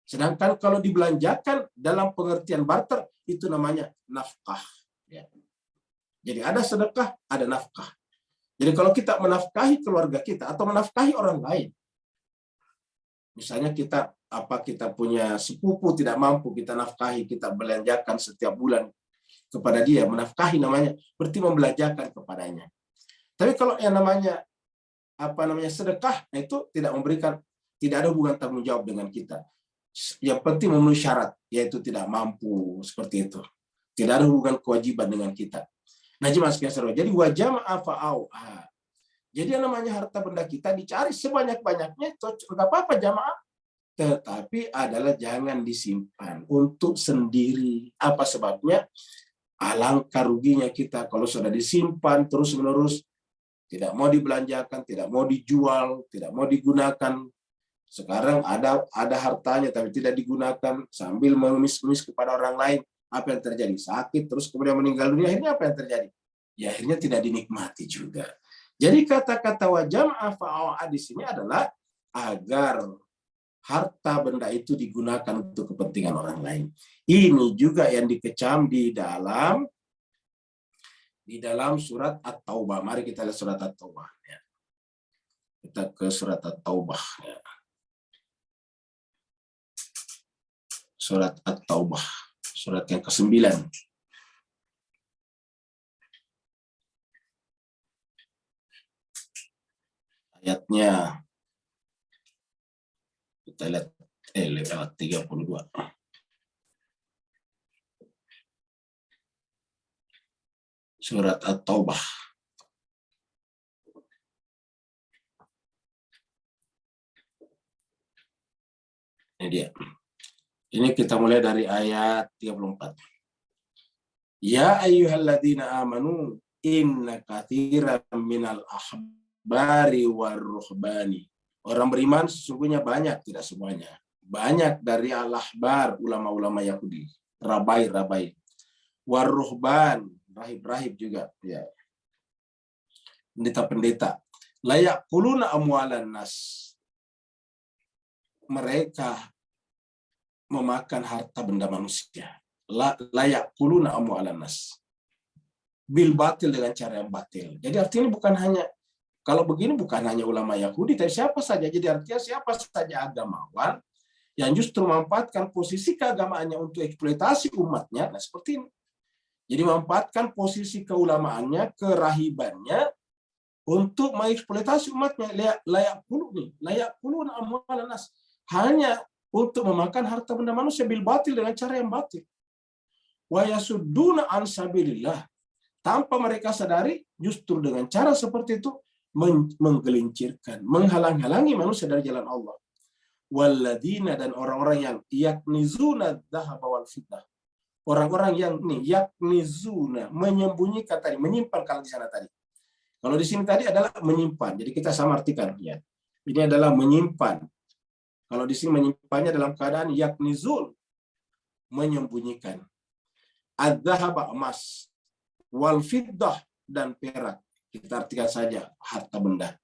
Sedangkan kalau dibelanjakan dalam pengertian barter, itu namanya nafkah. Ya. Jadi ada sedekah, ada nafkah. Jadi kalau kita menafkahi keluarga kita atau menafkahi orang lain, misalnya kita punya sepupu tidak mampu, kita nafkahi, kita belanjakan setiap bulan kepada dia, menafkahi namanya, berarti membelanjakan kepadanya. Tapi kalau yang namanya sedekah, itu tidak ada hubungan tanggung jawab dengan kita. Yang penting memenuhi syarat, yaitu tidak mampu, seperti itu. Tidak ada hubungan kewajiban dengan kita. Nah, jemaah sekalian saudara, jadi wajama'a fa'au'a. Jadi yang namanya harta benda kita dicari sebanyak-banyaknya, enggak apa-apa jamaah. Tetapi adalah jangan disimpan untuk sendiri. Apa sebabnya? Alangkah ruginya kita kalau sudah disimpan terus-menerus, tidak mau dibelanjakan, tidak mau dijual, tidak mau digunakan. Sekarang ada hartanya tapi tidak digunakan, sambil mengemis-ngemis kepada orang lain. Apa yang terjadi? Sakit, terus kemudian meninggal dunia. Akhirnya apa yang terjadi? Ya akhirnya tidak dinikmati juga. Jadi kata-kata wajama'a fa'au'a di sini adalah agar harta benda itu digunakan untuk kepentingan orang lain. Ini juga yang dikecam di dalam surat At-Taubah. Mari kita lihat surat At-Taubah. Ya. Kita ke surat At-Taubah. Ya. Surat At-Taubah, surat yang ke-9. Ayatnya kita lihat lewat 32. Surat At-Taubah. Ini dia. Ini kita mulai dari ayat 34. Ya ayyuhalladzina amanu inna katsiran minal ahbari warruhbani. Orang beriman sesungguhnya banyak, tidak semuanya. Banyak dari al-ahbar, ulama-ulama Yahudi, rabai-rabai. Warruhban, rahib-rahib juga, ya. Pendeta-pendeta. Layak kuluna amwalan nas. Mereka memakan harta benda manusia. Layak kuluna amwalan nas. Bil batil, dengan cara yang batil. Jadi artinya bukan hanya, kalau begini bukan hanya ulama Yahudi, tapi siapa saja. Jadi artinya siapa saja agamawan yang justru memanfaatkan posisi keagamaannya untuk eksploitasi umatnya. Nah seperti ini. Jadi memanfaatkan posisi keulamaannya, kerahibannya untuk mengeksploitasi umatnya. Layak kuluna amwalan nas. Hanya untuk memakan harta benda manusia bil batil, dengan cara yang batil. Wa yasudduna an sabilillah. Tanpa mereka sadari, justru dengan cara seperti itu menggelincirkan, menghalang-halangi manusia dari jalan Allah. Walladzina, dan orang-orang yang yaknizuna dzahaba wal fiddah. Orang-orang yang yaknizuna, menyembunyikan tadi, menyimpan kalau di sana tadi. Kalau di sini tadi adalah menyimpan. Jadi kita sama artikan ya. Ini adalah menyimpan. Kalau di sini menyimpannya dalam keadaan yaknizun, menyembunyikan. Adzahaba, emas, wal fiddah, dan perak. Kita artikan saja harta benda.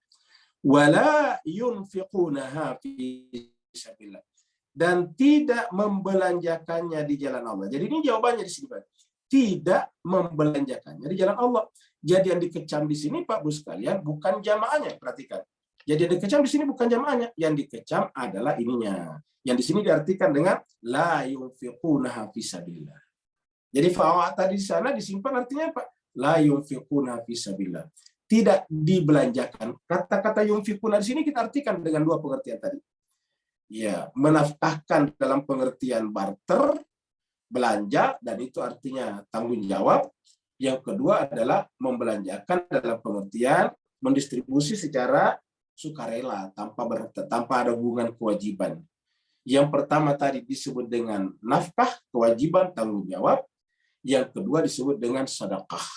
Wala yunfiqunaha fi sabilillah. Dan tidak membelanjakannya di jalan Allah. Jadi ini jawabannya di sini, Pak. Tidak membelanjakannya di jalan Allah. Jadi yang dikecam di sini Pak Bu sekalian bukan jamaahnya, perhatikan. Jadi yang dikecam di sini bukan jamaahnya, yang dikecam adalah ininya. Yang di sini diartikan dengan la yunfiquna fisabilillah. Jadi fawa tadi di sana disimpan artinya apa? La yunfiquna fisabilillah. Tidak dibelanjakan. Kata-kata yunfiquna di sini kita artikan dengan dua pengertian tadi. Ya, menafkahkan dalam pengertian barter, belanja, dan itu artinya tanggung jawab. Yang kedua adalah membelanjakan dalam pengertian mendistribusi secara sukarela tanpa ada hubungan kewajiban. Yang pertama tadi disebut dengan nafkah, kewajiban, tanggung jawab. Yang kedua disebut dengan sedekah.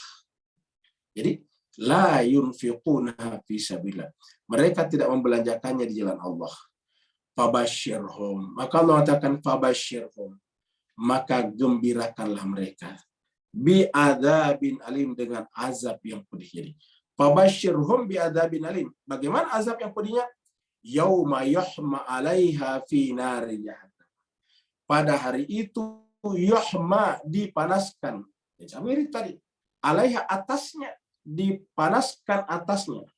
Jadi la yunfiquna fi sabilillah. Mereka tidak membelanjakannya di jalan Allah. Fabashirhum. Maka Allah katakan fabashirhum. Maka gembirakanlah mereka. Bi'adzabin alim, dengan azab yang pedih. Jadi fabashirhum bi'adzabin alim. Bagaimana azab yang pedihnya? Yauma yuhma 'alaiha fi nari jahannam. Pada hari itu yuhma, dipanaskan. Ya, mirip tadi. 'Alaiha, atasnya, dipanaskan atasnya.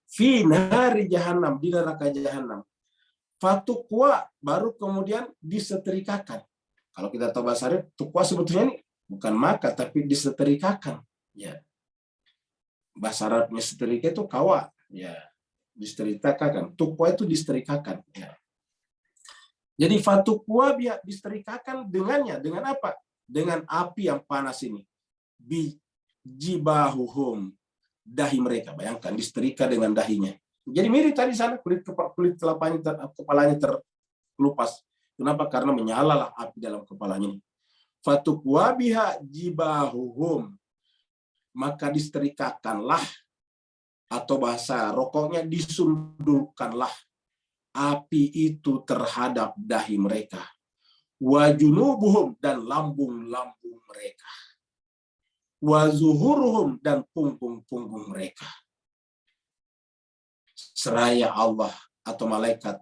Fi nari jahannam, di neraka jahannam. Fatukwa, baru kemudian disetrikakan. Kalau kita tahu bahasa Arab, tukwa sebetulnya ini bukan maka, tapi disetrikakan. Ya. Bahasa Arabnya setrika itu kawa. Ya. Disetrikakan. Tukwa itu disetrikakan. Ya. Jadi fatukwa disetrikakan dengannya. Dengan apa? Dengan api yang panas ini. Bijibahuhum, dahi mereka. Bayangkan, disetrika dengan dahinya. Jadi mirip tadi sana, kulit kepalanya terkelupas. Kenapa? Karena menyalalah api dalam kepalanya ini. Fatukwa biha jibahuhum, maka disetrikakanlah, atau bahasa rokoknya disundulkanlah api itu terhadap dahi mereka. Wa junubuhum, dan lambung-lambung mereka. Wa zuhuruhum, dan punggung-punggung mereka. Seraya Allah atau malaikat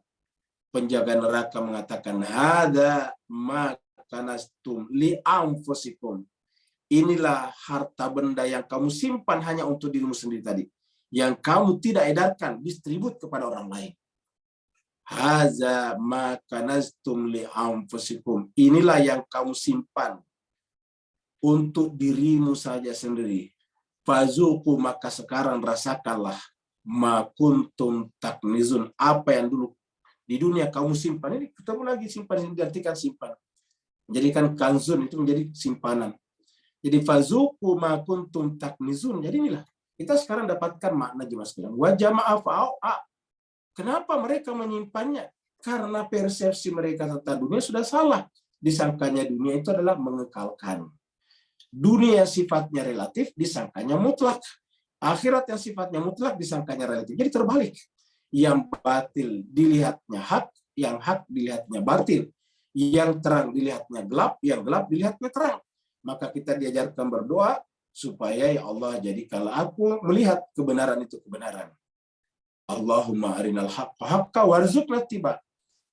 penjaga neraka mengatakan, hadza ma kanastum li anfusikum. Inilah harta benda yang kamu simpan hanya untuk dirimu sendiri tadi, yang kamu tidak edarkan, distribut kepada orang lain. Hadza ma kanastum li anfusikum. Inilah yang kamu simpan untuk dirimu saja sendiri. Fazuku, maka sekarang rasakanlah, ma kuntum taknizun, apa yang dulu di dunia kamu simpan. Ini ketemu lagi simpan, ini diartikan simpan. Menjadikan kanzun itu menjadi simpanan. Jadi fazuku ma kuntum taknizun. Jadi inilah kita sekarang dapatkan makna jemaah sekalian. Wa jama'a fa'a'a. Kenapa mereka menyimpannya? Karena persepsi mereka tentang dunia sudah salah. Disangkanya dunia itu adalah mengekalkan. Dunia sifatnya relatif, disangkanya mutlak. Akhirat yang sifatnya mutlak, disangkanya relatif. Jadi terbalik. Yang batil dilihatnya hak, yang hak dilihatnya batil. Yang terang dilihatnya gelap, yang gelap dilihatnya terang. Maka kita diajarkan berdoa supaya ya Allah jadikanlah aku melihat kebenaran itu kebenaran. Allahumma arinal haqqa haqqa warzuqna tiba,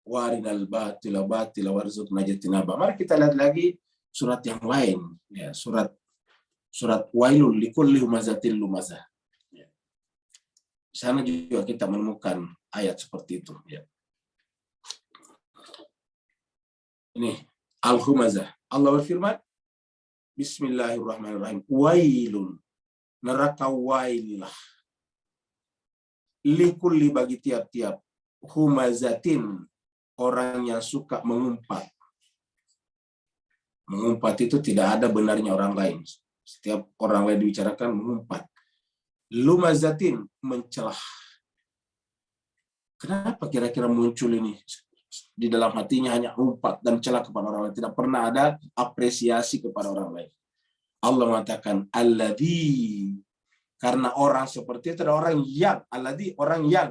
wa arinal batila batila warzuqna jatinaba. Mari kita lihat lagi surat yang lain, ya, surat Wailul likulli humazatil lumazah. Ya. Di sana juga kita menemukan ayat seperti itu. Ya. Ini Al-Humazah. Allah berfirman, Bismillahirrahmanirrahim. Wailun, neraka waillah. Likulli, bagi tiap-tiap, humazatin, orang yang suka mengumpat. Mengumpat itu tidak ada benarnya orang lain. Setiap orang lain dibicarakan mengumpat. Lumazatin, mencelah. Kenapa kira-kira muncul ini? Di dalam hatinya hanya umpat dan celah kepada orang lain. Tidak pernah ada apresiasi kepada orang lain. Allah mengatakan, alladzi, karena orang seperti itu adalah orang yang, alladzi, orang yang,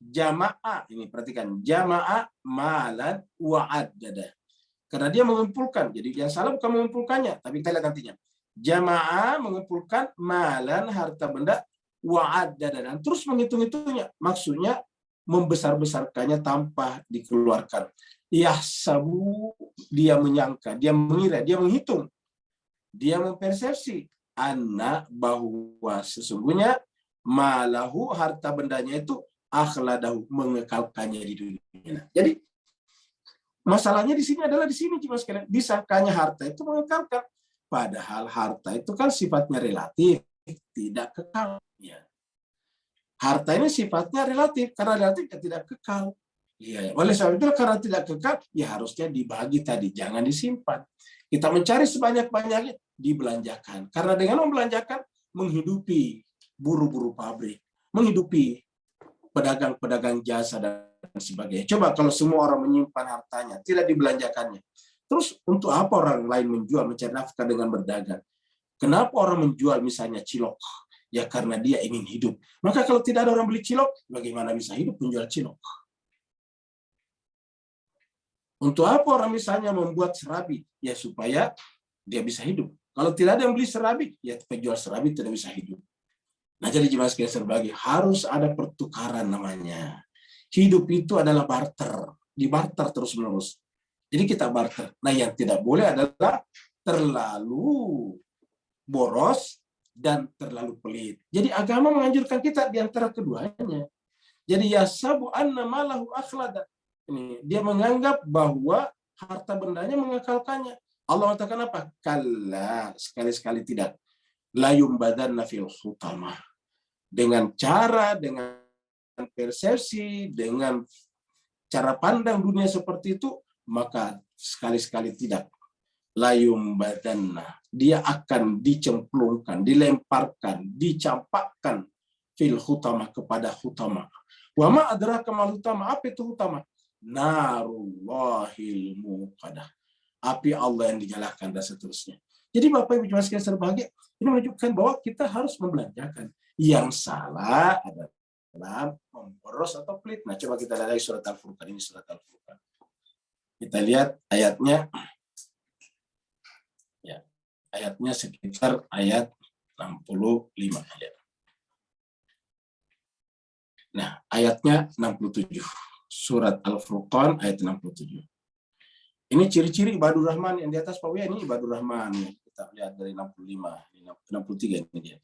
jama'a, ini perhatikan, jama'a malan wa'addada. Karena dia mengumpulkan. Jadi yang salah bukan mengumpulkannya, tapi kita lihat nantinya. Jama'a mengumpulkan malan, harta benda, wa'addada, dan terus menghitung-hitungnya. Maksudnya membesar-besarkannya tanpa dikeluarkan. Yahsabu, dia menyangka, dia mengira, dia menghitung, dia mempersepsi. anna bahwa sesungguhnya malahu harta bendanya itu akhladahu mengekalkannya di dunia. Jadi masalahnya di sini adalah di sini cuma sekalian disangkanya harta itu mengekalkan, padahal harta itu kan sifatnya relatif, tidak kekal. Ya. Harta ini sifatnya relatif, karena relatif tidak kekal. Ya, oleh sebab itu karena tidak kekal, ya harusnya dibagi tadi, jangan disimpan. Kita mencari sebanyak-banyaknya, dibelanjakan. Karena dengan membelanjakan, menghidupi buru-buru pabrik, menghidupi pedagang-pedagang jasa dan sebagainya. Coba kalau semua orang menyimpan hartanya, tidak dibelanjakannya. Terus untuk apa orang lain menjual, mencari nafkah dengan berdagang? Kenapa orang menjual misalnya cilok? Ya karena dia ingin hidup. Maka kalau tidak ada orang beli cilok, bagaimana bisa hidup penjual cilok? Untuk apa orang misalnya membuat serabi? Ya supaya dia bisa hidup. Kalau tidak ada yang beli serabi, ya penjual serabi tidak bisa hidup. Nah, jadi jemaah sekalian terbagi, harus ada pertukaran namanya. Hidup itu adalah barter, dibarter terus-menerus. Jadi kita barter. Nah, yang tidak boleh adalah terlalu boros dan terlalu pelit. Jadi agama menganjurkan kita di antara keduanya. Jadi yasabu anna malahu akhlada. Ini dia menganggap bahwa harta bendanya mengekalkannya. Allah mengatakan apa? Kalla, sekali-sekali tidak. La yumbadanna fil hutamah. Dengan persepsi, dengan cara pandang dunia seperti itu, maka sekali-sekali tidak. La yumbadanna. Dia akan dicemplungkan, dilemparkan, dicampakkan fil hutamah kepada hutamah. Wa ma adraka mal hutamah. Apa itu hutamah? Narullahil muqadah. Api Allah yang dinyalakan dan seterusnya. Jadi Bapak Ibu jemaah sekalian berbahagia, ini menunjukkan bahwa kita harus membelanjakan. Yang salah adalah memboros atau pelit. Nah, coba kita lihat surat Al-Furqan. Ini surat Al-Furqan. Kita lihat ayatnya. Ya, ayatnya sekitar ayat 65. Nah, ayatnya 67. Surat Al-Furqan ayat 67. Ini ciri-ciri ibadur rahman yang di atas Pak Wia, ini ibadur rahman. Kita lihat dari 65, 63 ini dia.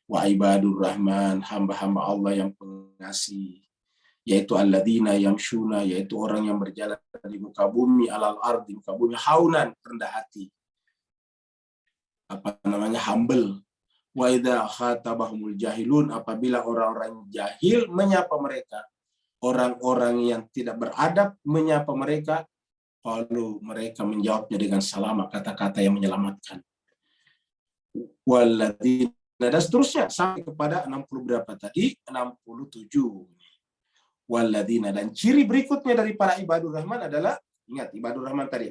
Wa ibadur rahman, hamba-hamba Allah yang pengasih, yaitu alladzina yamshuna, yaitu orang yang berjalan di muka bumi, alal ardi, muka bumi, haunan, rendah hati. Apa namanya? Humble. Wa idza khatabahumul jahilun, apabila orang-orang jahil menyapa mereka, orang-orang yang tidak beradab menyapa mereka, lalu mereka menjawabnya dengan salamah, kata-kata yang menyelamatkan. Walladzina, dan seterusnya sampai kepada 60 berapa tadi? 67. Walladzina, dan ciri berikutnya dari para ibadur rahman adalah, ingat ibadur rahman tadi,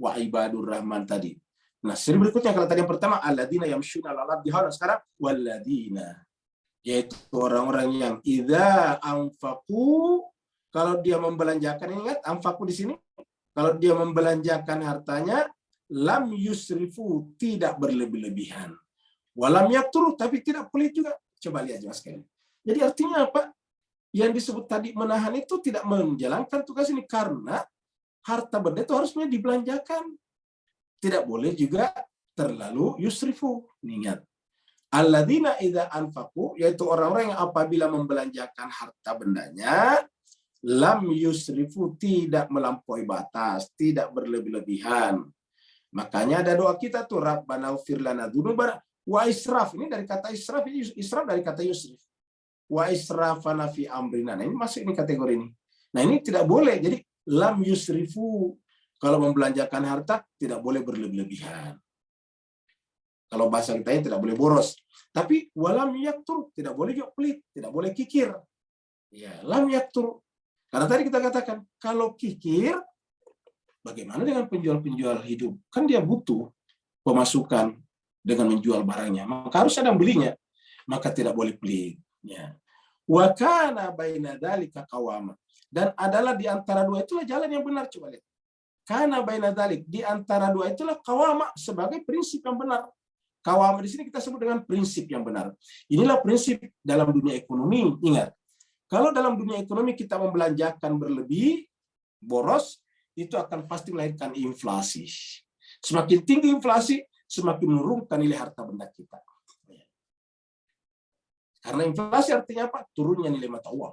wa ibadur rahman tadi. Nah, ciri berikutnya kalau tadi yang pertama alladzina yamshuna 'alal ardi hauna, sekarang walladzina, yaitu orang-orang yang idza anfaqu, kalau dia membelanjakan, ingat anfaqu di sini, kalau dia membelanjakan hartanya, lam yusrifu, tidak berlebih-lebihan. Walam yakturu, tapi tidak pelit juga. Coba lihat jelas sekali. Jadi artinya apa? Yang disebut tadi menahan itu tidak menjalankan tugas ini, karena harta benda itu harusnya dibelanjakan. Tidak boleh juga terlalu yusrifu. Ingat. Alladzina idza anfaqu, yaitu orang-orang yang apabila membelanjakan harta bendanya, lam yusrifu, tidak melampaui batas, tidak berlebih-lebihan. Makanya ada doa kita tuh, Rabbana ighfir lana dzunubana wa israf. Ini dari kata israf, israf dari kata yusrif. Wa israfana fi amrina. Nah, ini masuk ini kategori ini. Nah, ini tidak boleh. Jadi lam yusrifu, kalau membelanjakan harta tidak boleh berlebih-lebihan. Kalau bahasa kita ini tidak boleh boros. Tapi walam yaktur, tidak boleh juga pelit, tidak boleh kikir. Ya, lam yaktur. Karena tadi kita katakan, kalau kikir, bagaimana dengan penjual-penjual hidup? Kan dia butuh pemasukan dengan menjual barangnya. Maka harus ada yang belinya. Maka tidak boleh pelit. Ya. Wa kana baina dzalika qawama. Dan adalah di antara dua itulah jalan yang benar. Coba lihat. Kana baina dzalik, di antara dua itulah qawama, sebagai prinsip yang benar. Qawama di sini kita sebut dengan prinsip yang benar. Inilah prinsip dalam dunia ekonomi. Ingat. Kalau dalam dunia ekonomi kita membelanjakan berlebih, boros, itu akan pasti melahirkan inflasi. Semakin tinggi inflasi, semakin menurunkan nilai harta benda kita. Karena inflasi artinya apa? Turunnya nilai mata uang.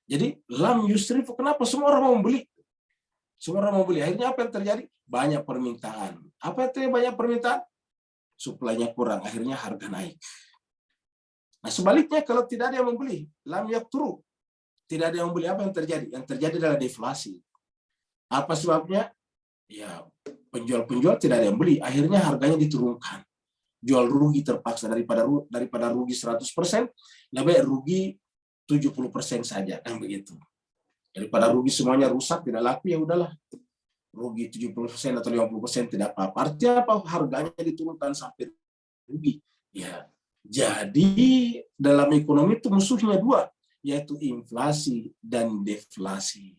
Jadi lam yusrifu, kenapa semua orang mau membeli? Semua orang mau beli. Akhirnya apa yang terjadi? Banyak permintaan. Apa itu banyak permintaan? Suplainya kurang, akhirnya harga naik. Nah sebaliknya kalau tidak ada yang membeli, lam yakturu, tidak ada yang membeli, apa yang terjadi? Yang terjadi adalah deflasi. Apa sebabnya? Ya penjual-penjual tidak ada yang beli, akhirnya harganya diturunkan. Jual rugi terpaksa, daripada rugi 100%, lebih rugi 70% saja, kan begitu. Daripada rugi semuanya rusak, tidak laku, ya udahlah. Rugi 70% atau 50% tidak apa-apa. Artinya apa? Harganya diturunkan sampai rugi. Ya. Jadi dalam ekonomi itu musuhnya dua, yaitu inflasi dan deflasi.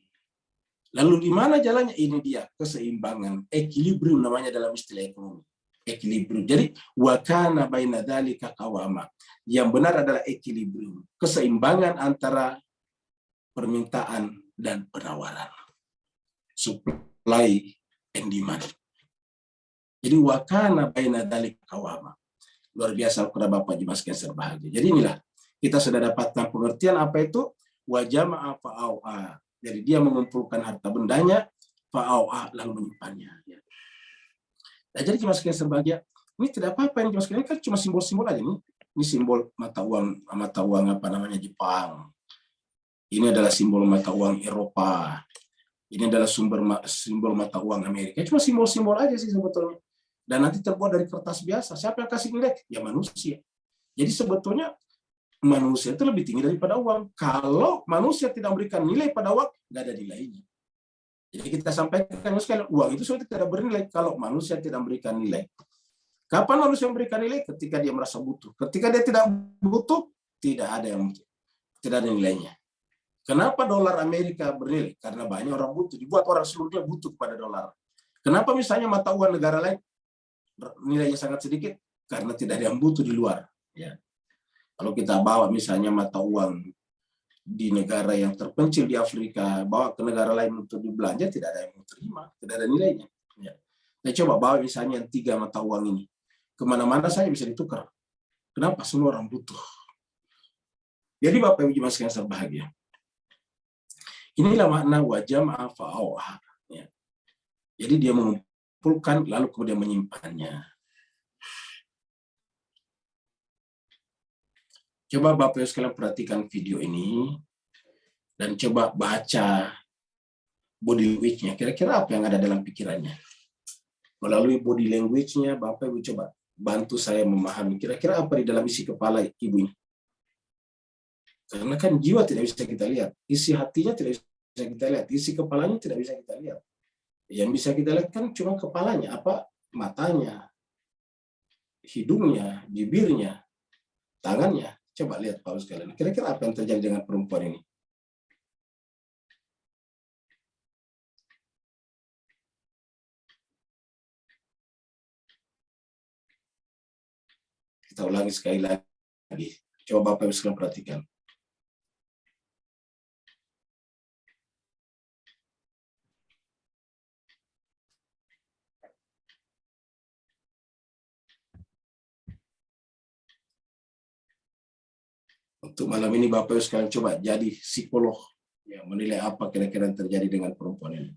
Lalu di mana jalannya? Ini dia, keseimbangan, equilibrium namanya dalam istilah ekonomi. Equilibrium. Jadi wakana baina dzalika qawama. Yang benar adalah equilibrium, keseimbangan antara permintaan dan penawaran. Supply and demand. Jadi wakana baina dzalika qawama. Luar biasa kepada Bapak Jemaat sekalian berbahagia. Jadi inilah kita sudah dapatkan pengertian apa itu wajama'a fa'au'a. Jadi dia mengumpulkan harta bendanya, fa'au'a lalu menyimpannya. Nah, jadi Jemaat sekalian berbahagia, ini tidak apa-apa, ini Jemaat sekalian kan cuma simbol-simbol aja nih. Ini simbol mata uang apa namanya Jepang. Ini adalah simbol mata uang Eropa. Ini adalah simbol mata uang Amerika. Cuma simbol-simbol aja sih sebetulnya. Dan nanti terbuat dari kertas biasa. Siapa yang kasih nilai? Ya manusia. Jadi sebetulnya manusia itu lebih tinggi daripada uang. Kalau manusia tidak memberikan nilai pada uang, nggak ada nilainya. Jadi kita sampaikan sekali, uang itu sudah tidak bernilai kalau manusia tidak memberikan nilai. Kapan manusia memberikan nilai? Ketika dia merasa butuh. Ketika dia tidak butuh, tidak ada nilainya. Kenapa dolar Amerika bernilai? Karena banyak orang butuh. Dibuat orang seluruhnya butuh pada dolar. Kenapa misalnya mata uang negara lain nilainya sangat sedikit? Karena tidak ada yang butuh di luar. Ya. Kalau kita bawa misalnya mata uang di negara yang terpencil di Afrika, bawa ke negara lain untuk dibelanja, tidak ada yang mau terima, tidak ada nilainya. Ya. Nah, coba bawa misalnya yang 3 mata uang ini, kemana-mana saja bisa ditukar. Kenapa? Semua orang butuh. Jadi Bapak Ibu Jemaat sekalian berbahagia, inilah makna wajama'a fa'au'a. Ya. Jadi dia mengumpulkan lalu kemudian menyimpannya. Coba Bapak Ibu sekalian perhatikan video ini dan coba baca body language-nya. Kira-kira apa yang ada dalam pikirannya? Melalui body language-nya, Bapak Ibu coba bantu saya memahami kira-kira apa di dalam isi kepala ibu ini. Karena kan jiwa tidak bisa kita lihat, isi hatinya tidak bisa kita lihat, isi kepalanya tidak bisa kita lihat. Yang bisa kita lihat kan cuma kepalanya, apa matanya, hidungnya, bibirnya, tangannya. Coba lihat Paulus sekalian. Kira-kira apa yang terjadi dengan perempuan ini? Kita ulangi sekali lagi. Coba Bapak Ibu sekalian perhatikan. Untuk malam ini Bapak Ibu sekalian coba jadi psikolog yang menilai apa kira-kira yang terjadi dengan perempuan ini.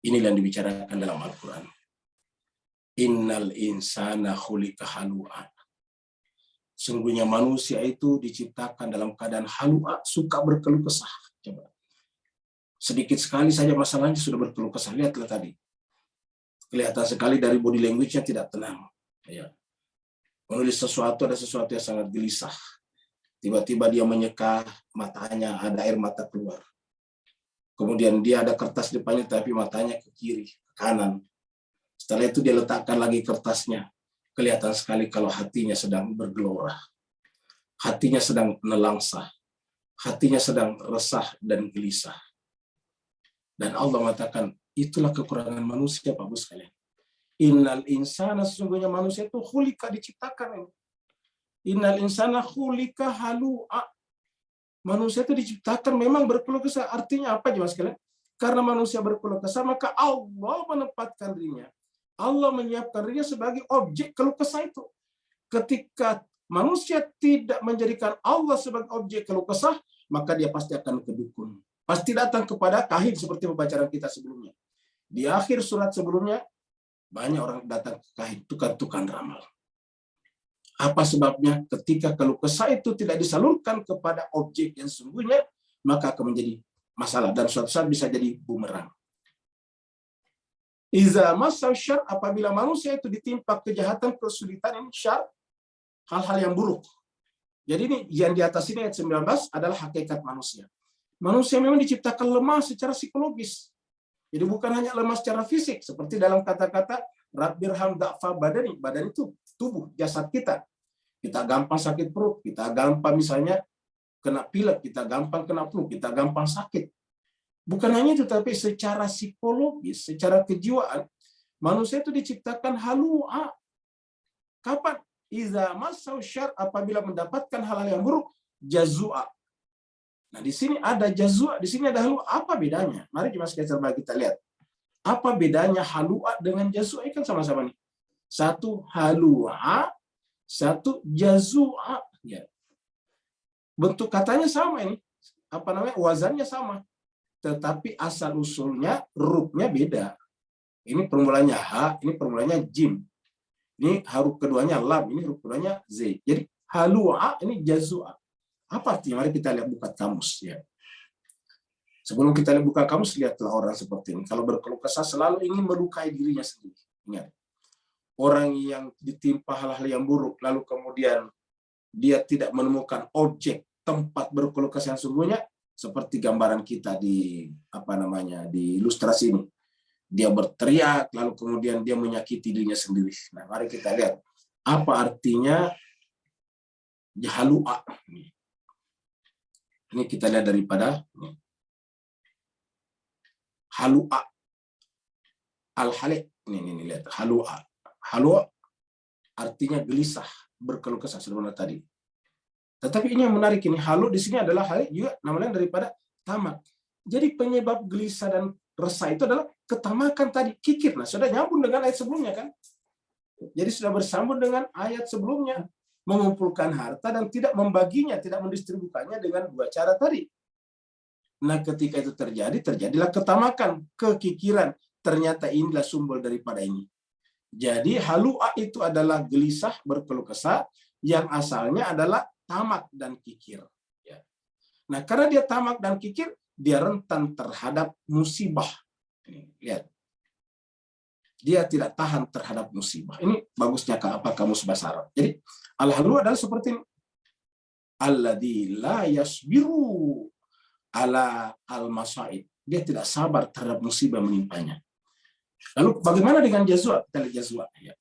Inilah yang dibicarakan dalam Al-Quran. Innal insana khuliqa halu'a. Sungguhnya manusia itu diciptakan dalam keadaan halu'a, suka berkeluh kesah. Coba. Sedikit sekali saja masalahnya sudah berkeluh kesah. Lihatlah tadi. Kelihatan sekali dari body language-nya tidak tenang. Ya. Menulis sesuatu, ada sesuatu yang sangat gelisah. Tiba-tiba dia menyeka, matanya ada air mata keluar. Kemudian dia ada kertas depannya, tapi matanya ke kiri, ke kanan. Setelah itu dia letakkan lagi kertasnya. Kelihatan sekali kalau hatinya sedang bergelora. Hatinya sedang nelangsa. Hatinya sedang resah dan gelisah. Dan Allah mengatakan, itulah kekurangan manusia, Pak Bu sekalian. Innal insana, sesungguhnya manusia itu khulika, diciptakan. Innal insana khulika halu'a. Manusia itu diciptakan memang berkeluh kesah. Artinya apa, Jemaat sekalian? Karena manusia berkeluh kesah, maka Allah menempatkan dirinya Allah menyiapkan dirinya sebagai objek keluh kesah itu. Ketika manusia tidak menjadikan Allah sebagai objek keluh kesah, maka dia pasti akan ke dukun. Pasti datang kepada kahin seperti pembacaan kita sebelumnya. Di akhir surat sebelumnya, banyak orang datang ke kahin, tukar-tukar ramal. Apa sebabnya? Ketika keluh kesah itu tidak disalurkan kepada objek yang sesungguhnya, maka akan menjadi masalah. Dan suatu saat bisa jadi bumerang. Iza masau syar, apabila manusia itu ditimpa kejahatan, kesulitan, ini syar, hal-hal yang buruk. Jadi ini yang di atas ini ayat 19 adalah hakikat manusia. Manusia memang diciptakan lemah secara psikologis. Jadi bukan hanya lemah secara fisik, seperti dalam kata-kata Rabbirham da'fa badani, badan itu tubuh, jasad kita. Kita gampang sakit perut, kita gampang misalnya kena pilek, kita gampang kena flu, kita gampang sakit. Bukan hanya itu, tapi secara psikologis, secara kejiwaan, manusia itu diciptakan halu'a. Kapan? Iza masau syar, apabila mendapatkan hal-hal yang buruk, jazua. Nah, di sini ada jazua, di sini ada halu'a. Apa bedanya? Mari kita lihat. Apa bedanya halu'a dengan jazua? Ini kan sama-sama nih. Satu halu'a, satu jazua. Ya. Bentuk katanya sama ini. Apa namanya? Wazannya sama. Tetapi asal usulnya, rupnya beda. Ini permulanya ha, ini permulanya jim. Ini huruf keduanya lam, ini huruf keduanya z. Jadi halu'a ini jazua. Apa artinya? Mari kita lihat buka kamus ya. Sebelum kita lihat buka kamus, lihatlah orang seperti ini. Kalau berkeluh kesah selalu ingin melukai dirinya sendiri. Ingat. Orang yang ditimpa hal-hal yang buruk, lalu kemudian dia tidak menemukan objek tempat berkeluh kesah yang sungguhnya, seperti gambaran kita di di ilustrasi ini. Dia berteriak, lalu kemudian dia menyakiti dirinya sendiri. Nah, mari kita lihat apa artinya halu'a. Ini kita lihat daripada halu'a. Al-halik. Ini lihat halu'a. Halu'a artinya gelisah, berkeluh kesah sebenarnya tadi. Tetapi ini yang menarik ini, halu di sini adalah hal juga namanya daripada tamak. Jadi penyebab gelisah dan resah itu adalah ketamakan tadi, kikir. Nah, sudah nyambung dengan ayat sebelumnya kan? Jadi sudah bersambung dengan ayat sebelumnya, mengumpulkan harta dan tidak membaginya, tidak mendistribusikannya dengan dua cara tadi. Nah, ketika itu terjadilah ketamakan, kekikiran. Ternyata inilah sumber daripada ini. Jadi halu'a itu adalah gelisah, berkeluh kesah, yang asalnya adalah tamak dan kikir. Nah, karena dia tamak dan kikir, dia rentan terhadap musibah. Lihat. Dia tidak tahan terhadap musibah. Ini bagusnya apa kamus bahasa Arab. Jadi, al-halu adalah seperti ini. Alladzi la yasbiru ala al-masaib. Dia tidak sabar terhadap musibah menimpanya. Lalu bagaimana dengan jazwa? Kita lihat jazwa. Ya.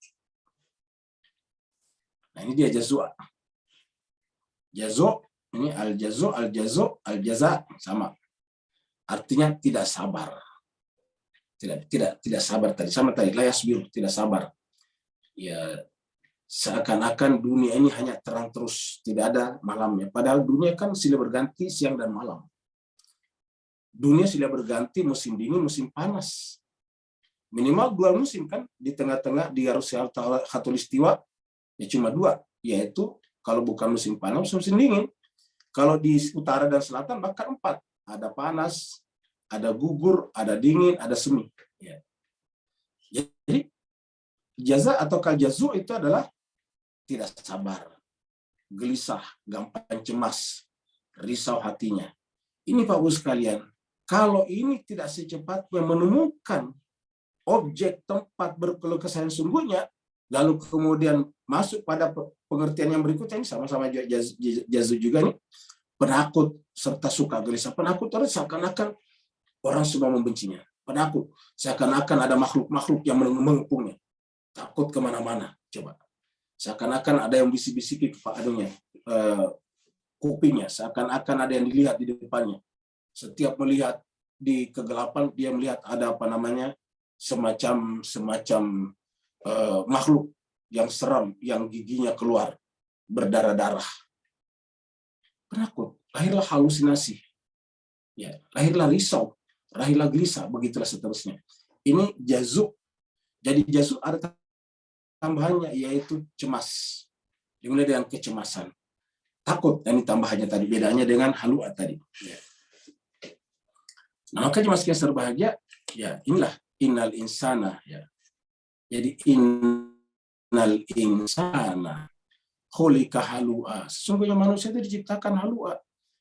Nah, ini dia jazwa. Jazo, ini al-jazo, al-jazo, al-jaza sama. Artinya tidak sabar. Tidak sabar tadi. Sama tadi, la yasbiru, tidak sabar. Ya, seakan-akan dunia ini hanya terang terus, tidak ada malamnya. Padahal dunia kan silih berganti siang dan malam. Dunia silih berganti musim dingin, musim panas. Minimal 2 musim kan, di tengah-tengah di Garusia Khatulistiwa, ya cuma 2, yaitu kalau bukan musim panas, musim dingin. Kalau di utara dan selatan bahkan 4. Ada panas, ada gugur, ada dingin, ada semi. Ya. Jadi jaza atau kaljazu itu adalah tidak sabar, gelisah, gampang cemas, risau hatinya. Ini Pak Bu sekalian, kalau ini tidak secepatnya menemukan objek tempat berkeluh kesah yang sungguhnya, lalu kemudian masuk pada pengertian yang berikutnya, ini sama-sama jazu juga nih, penakut serta suka gelisah. Penakut itu seakan-akan orang semua membencinya. Penakut seakan-akan ada makhluk-makhluk yang mengepungnya. Takut kemana-mana. Coba. Seakan-akan ada yang bisik-bisiki kepadanya, kupingnya. Seakan-akan ada yang dilihat di depannya. Setiap melihat di kegelapan, dia melihat ada semacam makhluk yang seram, yang giginya keluar berdarah-darah. Penakut, lahirlah halusinasi, ya, lahirlah risau, lahirlah gelisah, begitulah seterusnya. Ini jazuk. Jadi jasur ada tambahannya, yaitu cemas. Dimulai dengan kecemasan. Takut, dan tambahannya tadi. Bedanya dengan halua tadi. Ya. Nah, maka jemaah sekalian berbahagia, ya inilah innal insana. Ya. Jadi innal insana khuliqa halua. Sesungguhnya manusia itu diciptakan halua.